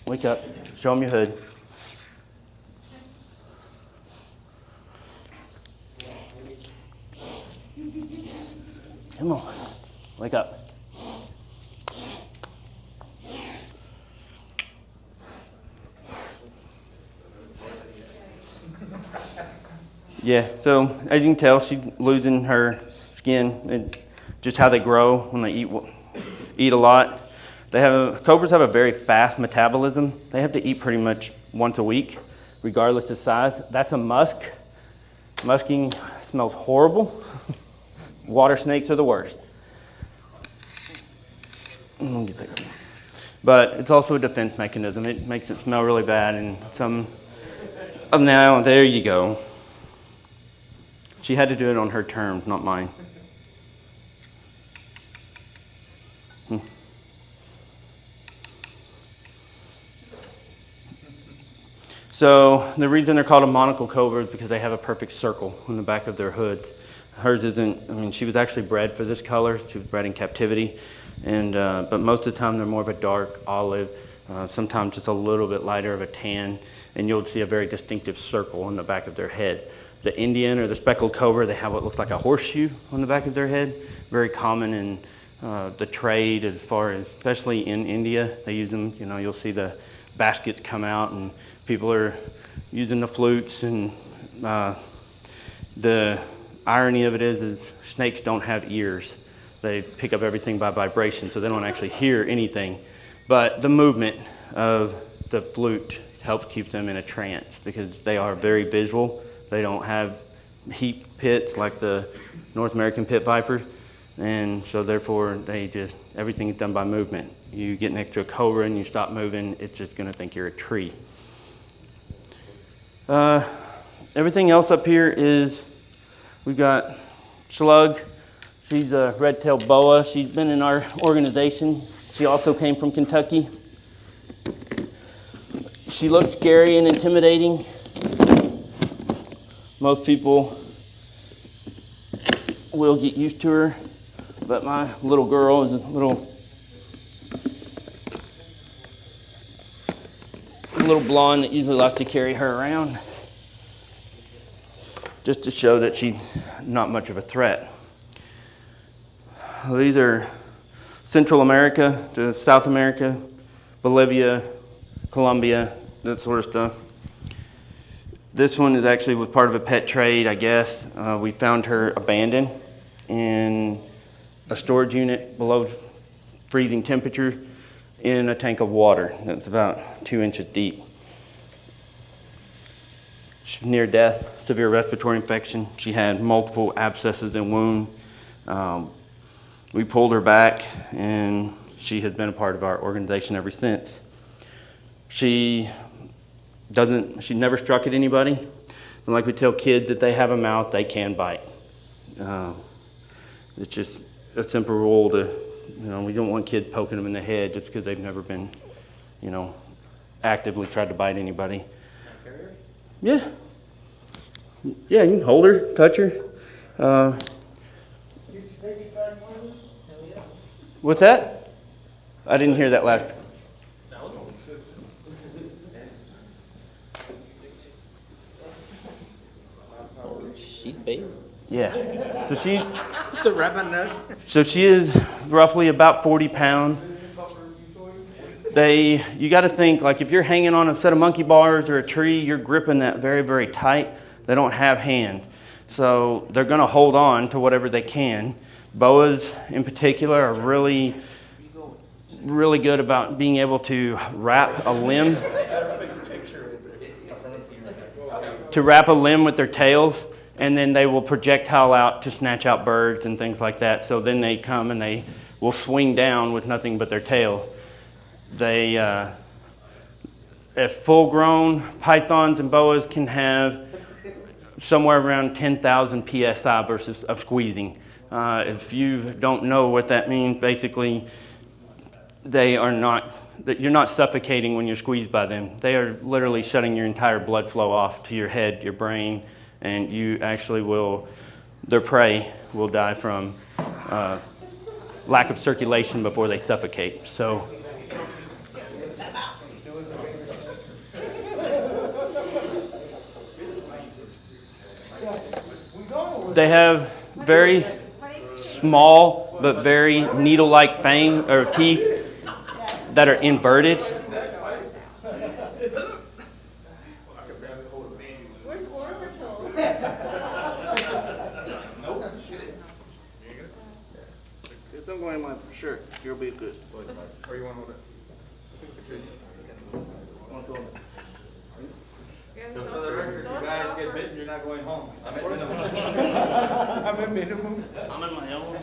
wake up, show them your hood. Come on, wake up. Yeah, so as you can tell, she's losing her skin and just how they grow when they eat a lot. Cobras have a very fast metabolism. They have to eat pretty much once a week, regardless of size. That's a musk. Musking smells horrible. Water snakes are the worst. But it's also a defense mechanism. It makes it smell really bad, and now there you go. She had to do it on her terms, not mine. So the reason they're called a monocle cobra is because they have a perfect circle on the back of their hoods. Hers isn't, she was actually bred for this color. She was bred in captivity. But most of the time they're more of a dark olive, sometimes just a little bit lighter of a tan, and you'll see a very distinctive circle on the back of their head. The Indian or the speckled cobra, they have what looks like a horseshoe on the back of their head. Very common in the trade, as far as, especially in India, they use them. You'll see the baskets come out and people are using the flutes, and the irony of it is snakes don't have ears. They pick up everything by vibration, so they don't actually hear anything. But the movement of the flute helps keep them in a trance because they are very visual. They don't have heat pits like the North American pit viper, and so therefore everything is done by movement. You get next to a cobra and you stop moving, it's just going to think you're a tree. Everything else up here is, we've got Slug. She's a red-tailed boa. She's been in our organization. She also came from Kentucky. She looks scary and intimidating. Most people will get used to her, but my little girl is a little blonde that usually likes to carry her around, just to show that she's not much of a threat. These are Central America to South America, Bolivia, Colombia, that sort of stuff. This one was part of a pet trade, I guess. We found her abandoned in a storage unit below freezing temperature in a tank of water that's about 2 inches deep. She's near death, severe respiratory infection. She had multiple abscesses and wounds. We pulled her back, and she has been a part of our organization ever since. She never struck at anybody. And like we tell kids, that they have a mouth, they can bite. It's just a simple rule we don't want kids poking them in the head just because they've never been, actively tried to bite anybody. Yeah. Yeah, you can hold her, touch her. What's that? I didn't hear that last. She's big. Yeah. So It's a rabbit nut. so she is roughly about 40 pounds. You got to think, like if you're hanging on a set of monkey bars or a tree, you're gripping that very, very tight. They don't have hands. So they're going to hold on to whatever they can. Boas in particular are really, really good about being able to wrap a limb with their tails, and then they will projectile out to snatch out birds and things like that. So then they come and they will swing down with nothing but their tail. If full-grown pythons and boas can have somewhere around 10,000 psi versus of squeezing. If you don't know what that means, basically you're not suffocating when you're squeezed by them. They are literally shutting your entire blood flow off to your head, your brain, and you actually their prey will die from lack of circulation before they suffocate. So they have very small but very needle-like fangs or teeth that are inverted. Where's Border Patrol? Don't go in line for sure. You'll be good. Where you want to hold it? You're not going home. I'm at minimum. I'm in my own.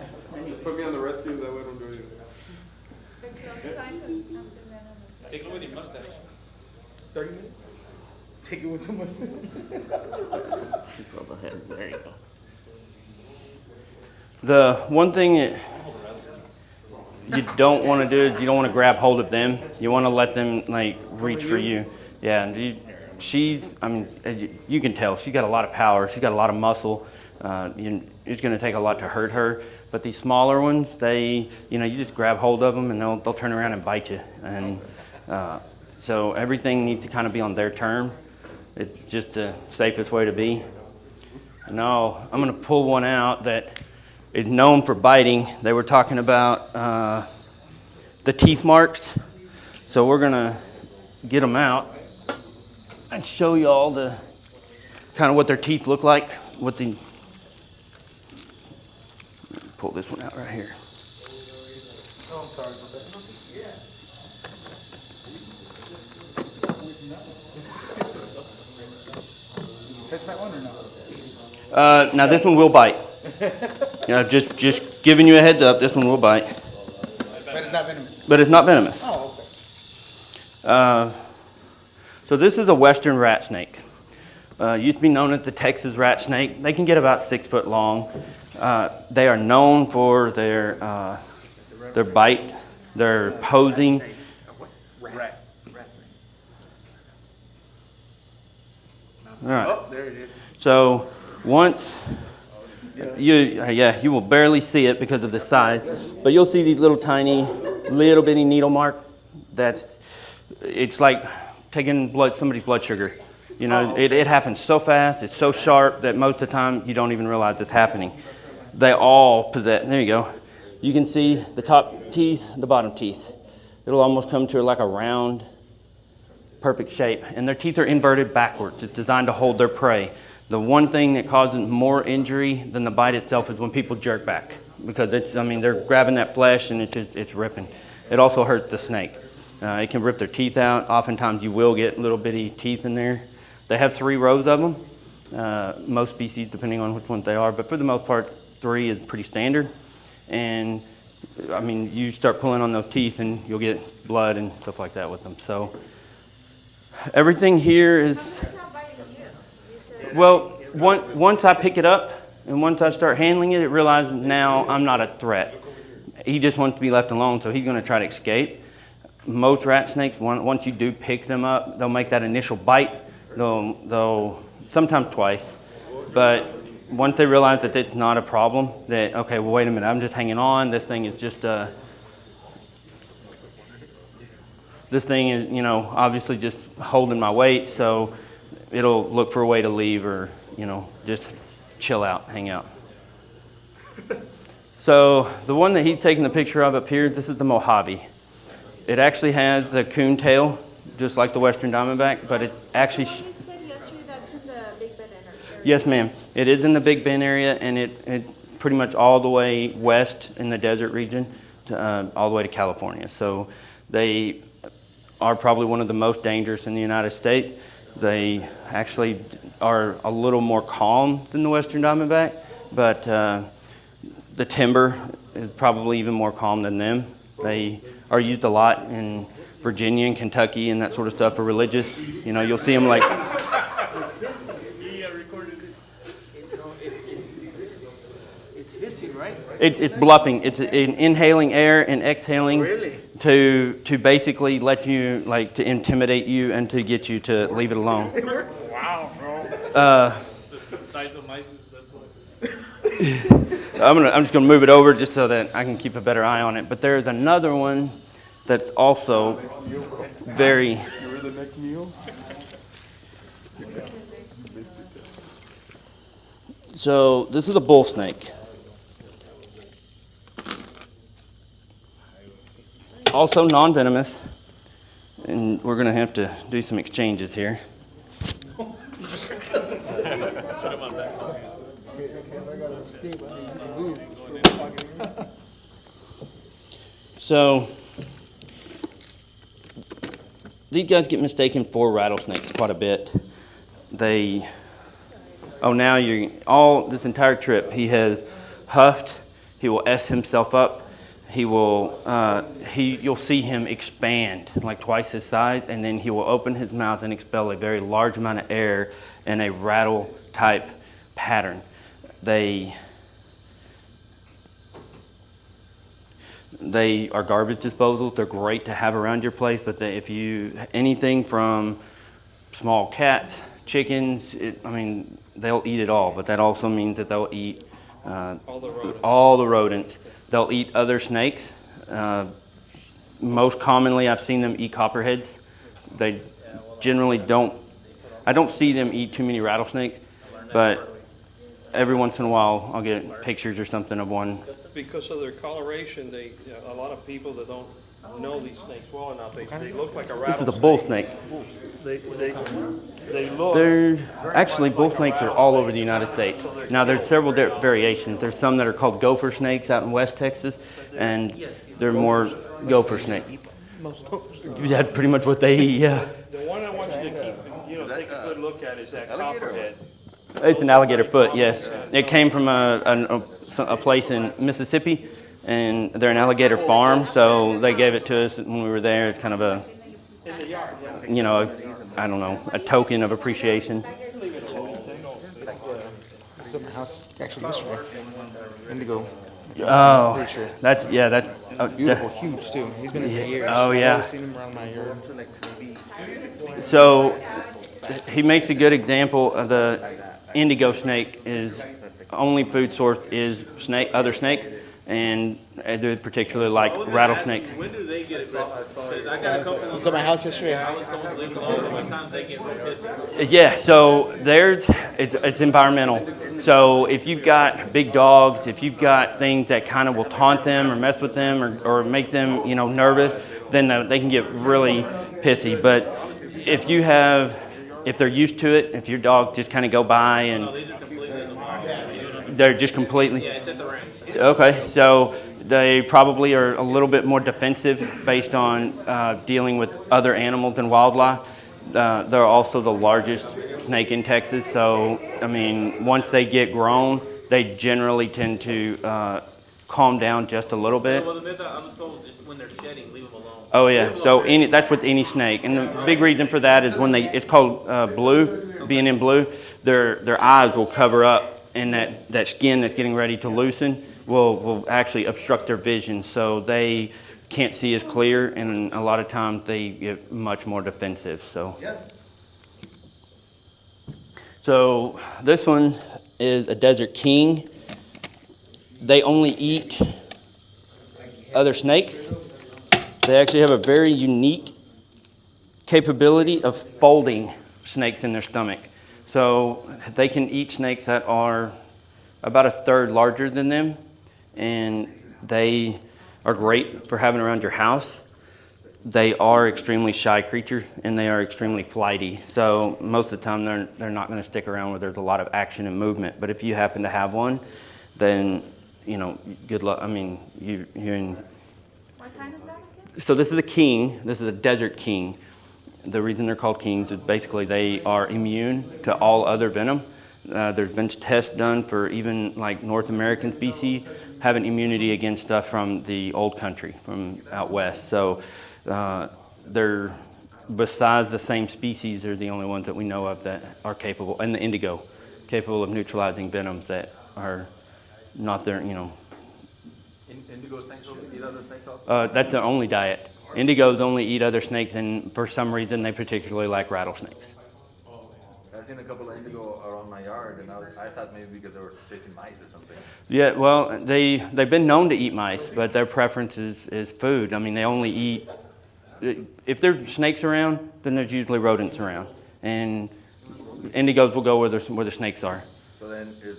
Put me on the rescue, that way I don't do anything. Take it with your mustache. 30 minutes? Take it with the mustache. There you go. The one thing that you don't want to do is you don't want to grab hold of them. You want to let them like reach for you. Yeah, and you can tell she's got a lot of power. She's got a lot of muscle. It's going to take a lot to hurt her. But these smaller ones, you just grab hold of them and they'll turn around and bite you. And so everything needs to kind of be on their term. It's just the safest way to be. Now I'm going to pull one out that is known for biting. They were talking about the teeth marks. So we're going to get them out and show you all the kind of what their teeth look like. Pull this one out right here. Oh, I'm sorry about that. Catch that one or no? Now this one will bite. Just giving you a heads up, this one will bite. But it's not venomous. But it's not venomous. Oh, okay. So this is a western rat snake. Used to be known as the Texas rat snake. They can get about 6 foot long. They are known for their bite, their posing. All right. Oh, there it is. So once you will barely see it because of the size, but you'll see these little tiny, little bitty needle mark. It's like taking somebody's blood sugar. It happens so fast. It's so sharp that most of the time you don't even realize it's happening. They all possess. There you go. You can see the top teeth, the bottom teeth. It'll almost come to like a round, perfect shape. And their teeth are inverted backwards. It's designed to hold their prey. The one thing that causes more injury than the bite itself is when people jerk back, because they're grabbing that flesh and it's ripping. It also hurts the snake. It can rip their teeth out. Oftentimes you will get little bitty teeth in there. They have 3 rows of them. Most species, depending on which ones they are, but for the most part, 3 is pretty standard. And you start pulling on those teeth and you'll get blood and stuff like that with them. So everything here is, well, once I pick it up and once I start handling it, it realizes now I'm not a threat. He just wants to be left alone, so he's going to try to escape. Most rat snakes, once you do pick them up, they'll make that initial bite. They'll sometimes twice, but once they realize that it's not a problem, that, okay, well, wait a minute, I'm just hanging on, this thing is just this thing is, you know, obviously just holding my weight, so it'll look for a way to leave or, you know, just chill out, hang out. So the one that he's taking the picture of up here, this is the Mojave. It actually has the coon tail, just like the Western Diamondback, but it actually... You said yesterday that's in the Big Bend area. Yes, ma'am. It is in the Big Bend area, and it pretty much all the way west in the desert region, to, all the way to California. So they are probably one of the most dangerous in the United States. They actually are a little more calm than the Western Diamondback, but the timber is probably even more calm than them. They are used a lot in Virginia and Kentucky and that sort of stuff for religious. You know, you'll see them like... It's hissing, right? It's bluffing. It's inhaling air and exhaling. Really? To basically let you, like, to intimidate you and to get you to leave it alone. Wow, bro. The size of mice, that's what. I'm just gonna move it over just so that I can keep a better eye on it. But there's another one that's also very. So this is a bull snake. Also non-venomous, and we're gonna have to do some exchanges here. So these guys get mistaken for rattlesnakes quite a bit. Now all this entire trip he has huffed. He will S himself up. He will, you'll see him expand like twice his size, and then he will open his mouth and expel a very large amount of air in a rattle type pattern. They are garbage disposals. They're great to have around your place, but anything from small cats, chickens, they'll eat it all, but that also means that they'll eat all the rodents. They'll eat other snakes. Most commonly, I've seen them eat copperheads. They generally I don't see them eat too many rattlesnakes, but every once in a while, I'll get pictures or something of one. Because of their coloration, a lot of people that don't know these snakes well enough, they look like a rattlesnake. This is a bull snake. They look... Actually, bull snakes are all over the United States. Now, there's several variations. There's some that are called gopher snakes out in West Texas, and they're more gopher snakes. That's pretty much what they eat, yeah. The one I want you to keep, take a good look at is that copperhead. It's an alligator foot, yes. It came from a place in Mississippi, and they're an alligator farm, so they gave it to us when we were there. It's kind of a, I don't know, a token of appreciation. It's at my house actually yesterday. Indigo. Oh, Pretty sure. that's Beautiful, huge too. He's been in for years. Oh, yeah. I've always seen him around my yard. So he makes a good example of the indigo snake. Is only food source is other snake, and they particularly like rattlesnakes. When do they get aggressive? Because I got a couple of He's at my house yesterday. I was going to leave them alone. Sometimes they get real pissy. Yeah, so it's environmental. So if you've got big dogs, if you've got things that kind of will taunt them or mess with them or make them, nervous, then they can get really pissy. But if they're used to it, if your dog just kind of go by and they're just completely... Yeah, it's at the ranch. Okay, so they probably are a little bit more defensive based on dealing with other animals and wildlife. They're also the largest snake in Texas, so once they get grown, they generally tend to calm down just a little bit. Well, I was told just when they're shedding, leave them alone. Oh yeah, so that's with any snake, and the big reason for that is when it's called blue, being in blue, their eyes will cover up, and that skin that's getting ready to loosen will actually obstruct their vision, so they can't see as clear, and a lot of times they get much more defensive. So this one is a desert king. They only eat other snakes. They actually have a very unique capability of folding snakes in their stomach. So they can eat snakes that are about a third larger than them, and they are great for having around your house. They are extremely shy creatures, and they are extremely flighty. So most of the time they're not going to stick around where there's a lot of action and movement. But if you happen to have one, then, you know, good luck. I mean, you're in. What kind is that again? So this is a king. This is a desert king. The reason they're called kings is basically they are immune to all other venom. There's been tests done for even like North American species having immunity against stuff from the old country, from out west. So they're, besides the same species, they're the only ones that we know of that are capable, and the indigo, capable of neutralizing venoms that are not their, you know. Indigo snakes eat other snakes also? That's their only diet. Indigos only eat other snakes, and for some reason they particularly like rattlesnakes. I've seen a couple of indigo around my yard, and I thought maybe because they were chasing mice or something. Yeah, well, they've been known to eat mice, but their preference is food. I mean, they only eat, if there's snakes around, then there's usually rodents around. And indigos will go where the snakes are. So then, if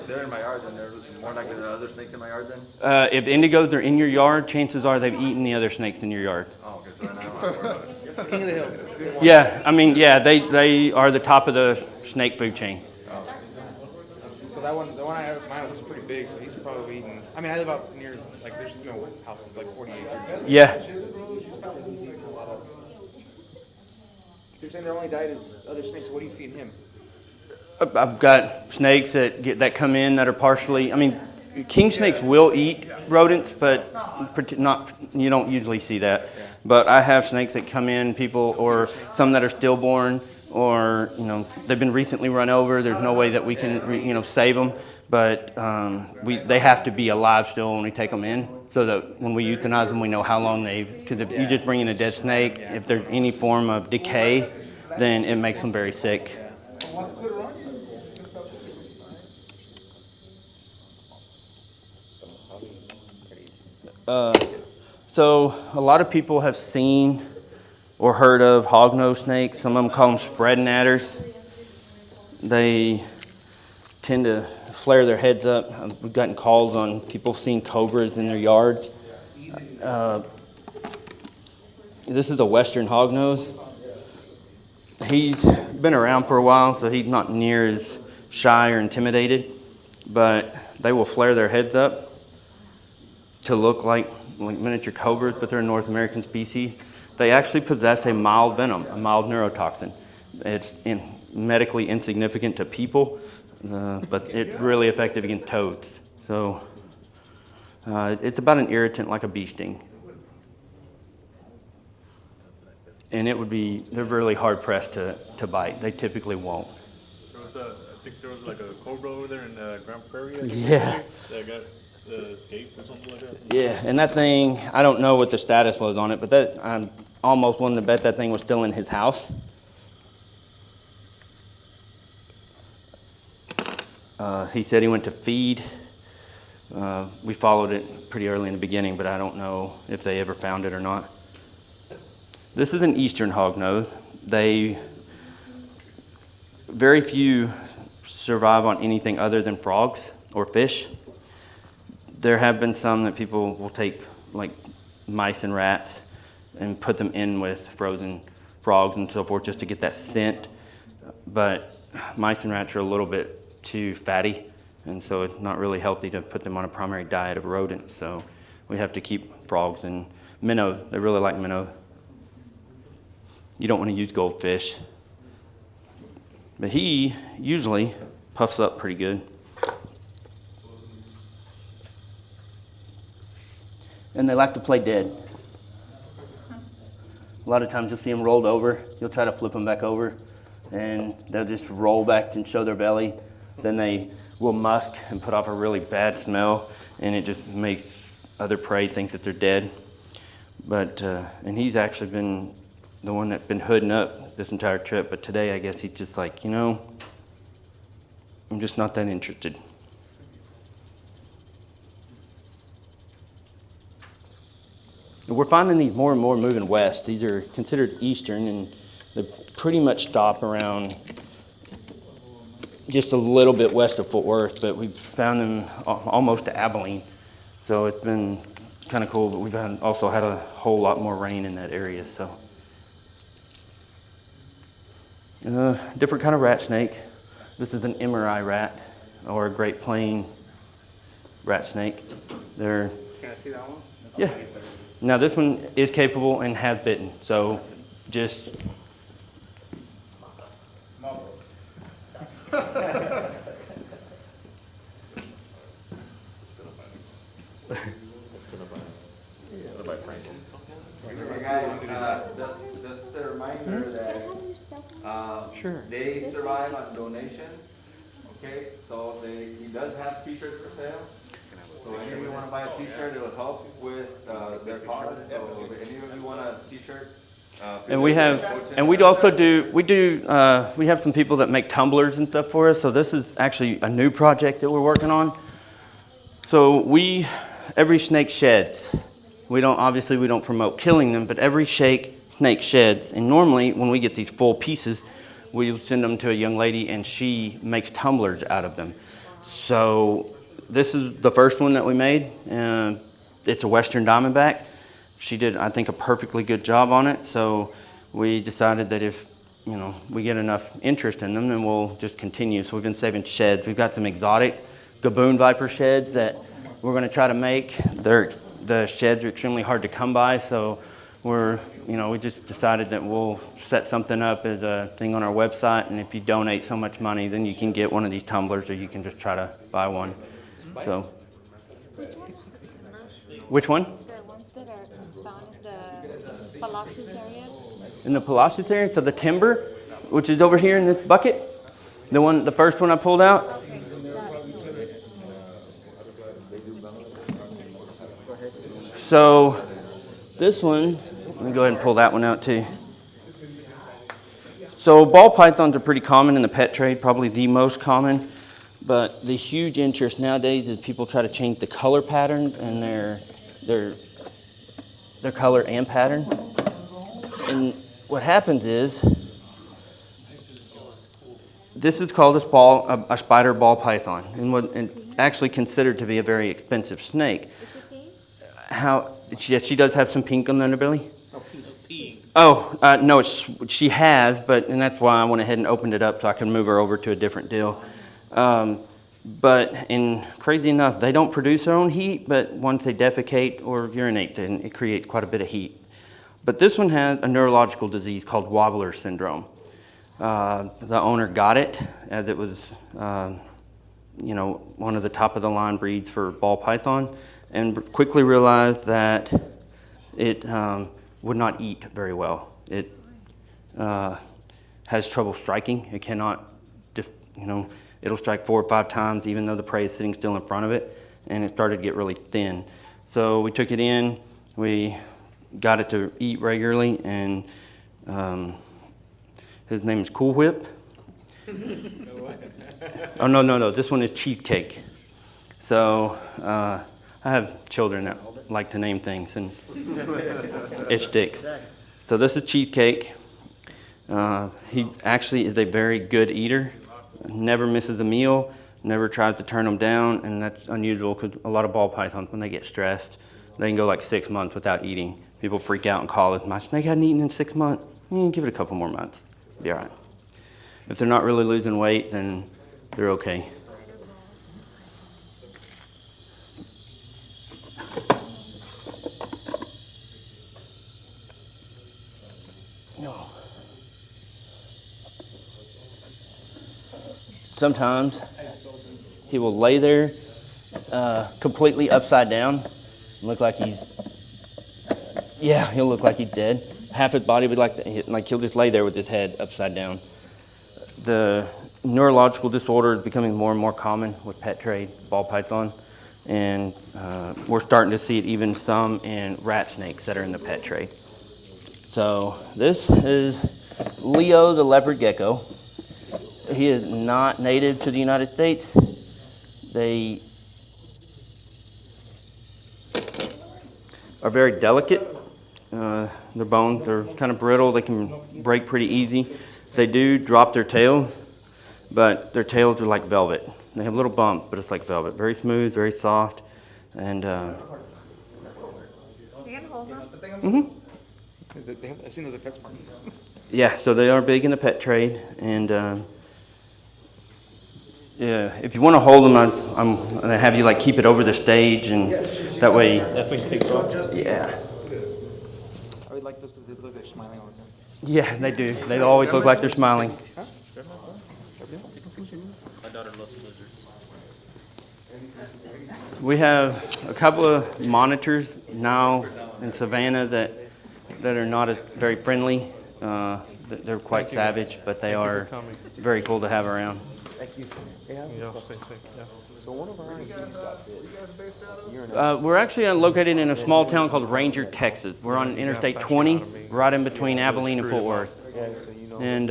they're in my yard, then there's more likely there are other snakes in my yard then? If indigos are in your yard, chances are they've eaten the other snakes in your yard. Oh, okay, so then I don't have to worry about it. King of the hill. Yeah, I mean, yeah, they are the top of the snake food chain. So that one, the one I have at my house is pretty big, so he's probably eating. I mean, I live out near, like, there's no houses, like 40 acres. Yeah. You're saying their only diet is other snakes. What do you feed him? I've got snakes that come in that are partially, I mean, king snakes will eat rodents, but you don't usually see that. But I have snakes that come in, people, or some that are stillborn, or, you know, they've been recently run over. There's no way that we can, you know, save them. But they have to be alive still when we take them in, so that when we euthanize them, we know how long because if you just bring in a dead snake, if there's any form of decay, then it makes them very sick. So a lot of people have seen or heard of hognose snakes. Some of them call them spreading adders. They tend to flare their heads up. We've gotten calls on people seeing cobras in their yards. This is a western hognose. He's been around for a while, so he's not near as shy or intimidated, but they will flare their heads up to look like miniature cobras, but they're a North American species. They actually possess a mild venom, a mild neurotoxin. It's medically insignificant to people, but it's really effective against toads. So it's about an irritant like a bee sting. And they're really hard pressed to bite. They typically won't. I think there was like a cobra over there in Grand Prairie. Yeah. That got escaped or something like that. Yeah, and that thing, I don't know what the status was on it, but I'm almost willing to bet that thing was still in his house. He said he went to feed. We followed it pretty early in the beginning, but I don't know if they ever found it or not. This is an eastern hognose. Very few survive on anything other than frogs or fish. There have been some that people will take, like mice and rats, and put them in with frozen frogs and so forth just to get that scent. But mice and rats are a little bit too fatty, and so it's not really healthy to put them on a primary diet of rodents. So we have to keep frogs and minnows. They really like minnows. You don't want to use goldfish. But he usually puffs up pretty good. And they like to play dead. A lot of times you'll see them rolled over. You'll try to flip them back over, and they'll just roll back and show their belly. Then they will musk and put off a really bad smell, and it just makes other prey think that they're dead. But, and he's actually been the one that's been hooding up this entire trip, but today I guess he's just like, you know, I'm just not that interested. We're finding these more and more moving west. These are considered eastern, and they pretty much stop around just a little bit west of Fort Worth, but we've found them almost to Abilene. So it's been kind of cool, but we've also had a whole lot more rain in that area. So different kind of rat snake. This is an emery rat, or a Great Plain rat snake. They're, Can I see that one? yeah. Now this one is capable and has bitten, so just. Just a reminder that Sure. they survive on donations. Okay, so he does have t-shirts for sale. So any of you want to buy a t-shirt, it will help with their cause. So if any of you want a t-shirt. And we have some people that make tumblers and stuff for us. So this is actually a new project that we're working on. So every snake sheds. We don't promote killing them, but every snake sheds. And normally when we get these full pieces, we send them to a young lady and she makes tumblers out of them. So this is the first one that we made. It's a Western Diamondback. She did, I think, a perfectly good job on it. So we decided that if we get enough interest in them, then we'll just continue. So we've been saving sheds. We've got some exotic gaboon viper sheds that we're going to try to make. The sheds are extremely hard to come by, so we just decided that we'll set something up as a thing on our website, and if you donate so much money, then you can get one of these tumblers, or you can just try to buy one. So, which one? The ones that are found in the Palacios area. In the Palacios area, so the timber, which is over here in this bucket, the first one I pulled out. So this one, let me go ahead and pull that one out too. So ball pythons are pretty common in the pet trade, probably the most common. But the huge interest nowadays is people try to change the color pattern and their color and pattern. And what happens is, this is called a spider ball python, and actually considered to be a very expensive snake. Yes, she does have some pink on the underbelly. No, she has, and that's why I went ahead and opened it up so I can move her over to a different deal. But crazy enough, they don't produce their own heat, but once they defecate or urinate, then it creates quite a bit of heat. But this one has a neurological disease called wobbler syndrome. The owner got it as it was, one of the top of the line breeds for ball python, and quickly realized that it would not eat very well. It has trouble striking. It cannot, it'll strike 4 or 5 times even though the prey is sitting still in front of it, and it started to get really thin. So we took it in, we got it to eat regularly, and his name is Cool Whip. Oh, no, this one is Cheesecake. So I have children that like to name things, and it sticks. So this is Cheesecake. He actually is a very good eater, never misses a meal, never tries to turn them down, and that's unusual because a lot of ball pythons, when they get stressed, they can go like 6 months without eating. People freak out and call it, my snake hadn't eaten in 6 months. Give it a couple more months, be all right. If they're not really losing weight, then they're okay. Sometimes he will lay there completely upside down, look like he'll look like he's dead. Half his body would like he'll just lay there with his head upside down. The neurological disorder is becoming more and more common with pet trade, ball python, and we're starting to see it even some in rat snakes that are in the pet trade. So this is Leo the leopard gecko. He is not native to the United States. They are very delicate. Their bones, they're kind of brittle. They can break pretty easy. They do drop their tail, but their tails are like velvet. They have little bumps, but it's like velvet. Very smooth, very soft, and You can hold them. I've seen those at PetSmart. yeah, so they are big in the pet trade, and yeah, if you want to hold them, I'm gonna have you like keep it over the stage, and that way. Definitely takes off. Yeah. I would like those because they look like they're smiling all the time. Yeah, they do. They always look like they're smiling. My daughter loves lizards. We have a couple of monitors now in Savannah that are not as very friendly. They're quite savage, but they are very cool to have around. Thank you. Yeah. So one of our RVs got bit. We're actually located in a small town called Ranger, Texas. We're on Interstate 20, right in between Abilene and Fort Worth. And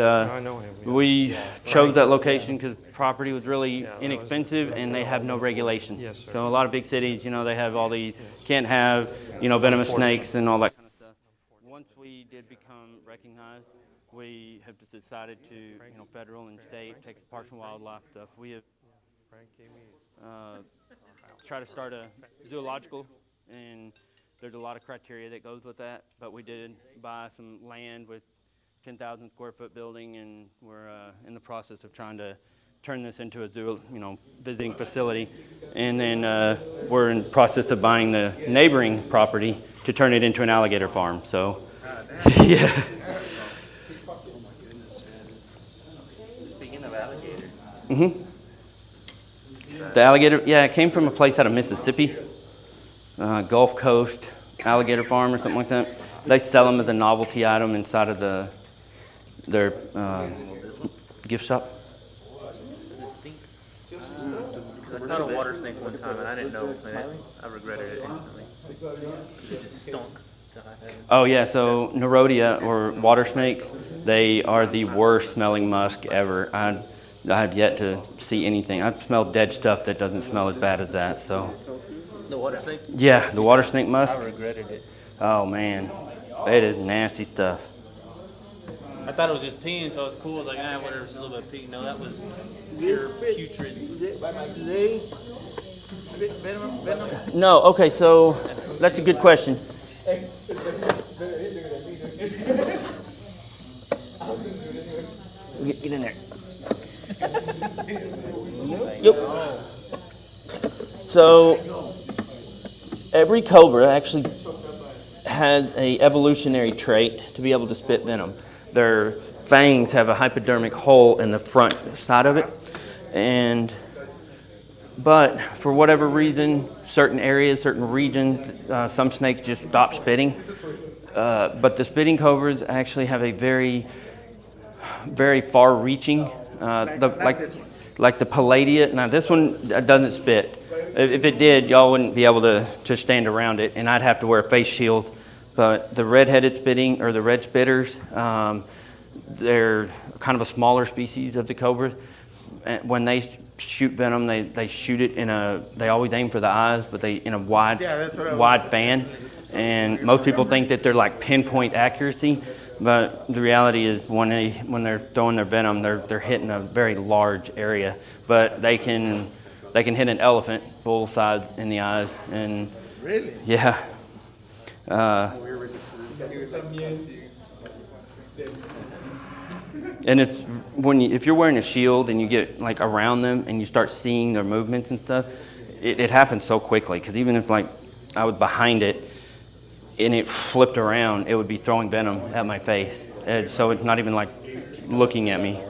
we chose that location because property was really inexpensive and they have no regulations. So a lot of big cities, they have all these, can't have, venomous snakes and all that kind of stuff. Once we did become recognized, we have decided to, federal and state, Texas Parks and Wildlife stuff. We have try to start a zoological, and there's a lot of criteria that goes with that. But we did buy some land with 10,000 square foot building, and we're in the process of trying to turn this into a zoo, visiting facility. And then we're in the process of buying the neighboring property to turn it into an alligator farm. So, yeah. Speaking of alligator. Mm-hmm. The alligator, yeah, it came from a place out of Mississippi, Gulf Coast alligator farm or something like that. They sell them as a novelty item inside of their gift shop. I caught a water snake one time and I didn't know, and I regretted it instantly. It just stunk. Oh yeah, so Nerodia or water snakes, they are the worst smelling musk ever. I have yet to see anything. I've smelled dead stuff that doesn't smell as bad as that. So. The water snake? Yeah, the water snake musk. I regretted it. Oh man, it is nasty stuff. I thought it was just peeing, so it's cool. I was like, whatever, it's a little bit of pee. No, that was pure putrid. No, okay, so that's a good question. Get in there. Yep. So every cobra actually has a evolutionary trait to be able to spit venom. Their fangs have a hypodermic hole in the front side of it, but for whatever reason, certain areas, certain regions, some snakes just stop spitting. But the spitting cobras actually have a very, very far-reaching, like the Palladia. Now this one doesn't spit. If it did, y'all wouldn't be able to stand around it, and I'd have to wear a face shield. But the red-headed spitting, or the red spitters, they're kind of a smaller species of the cobras. And when they shoot venom, they shoot it they always aim for the eyes, but in a wide fan. And most people think that they're like pinpoint accuracy, but the reality is when they're throwing their venom, they're hitting a very large area. But they can hit an elephant full size in the eyes, and really, yeah. And it's if you're wearing a shield and you get like around them and you start seeing their movements and stuff, it happens so quickly. Because even if like I was behind it and it flipped around, it would be throwing venom at my face. And so it's not even like looking at me.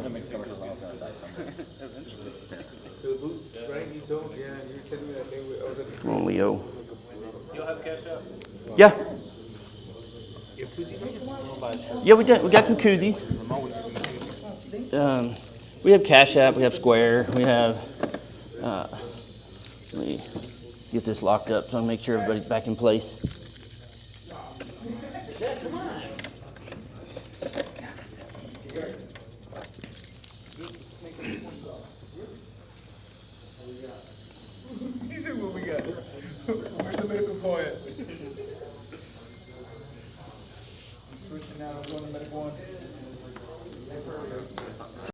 Come on, Leo. You'll have cash out? Yeah. Yeah, we got some koozies. We have Cash App, we have Square, we have, let me get this locked up so I make sure everybody's back in place. What we got? Where's the medical call at? switching now, going to medical one.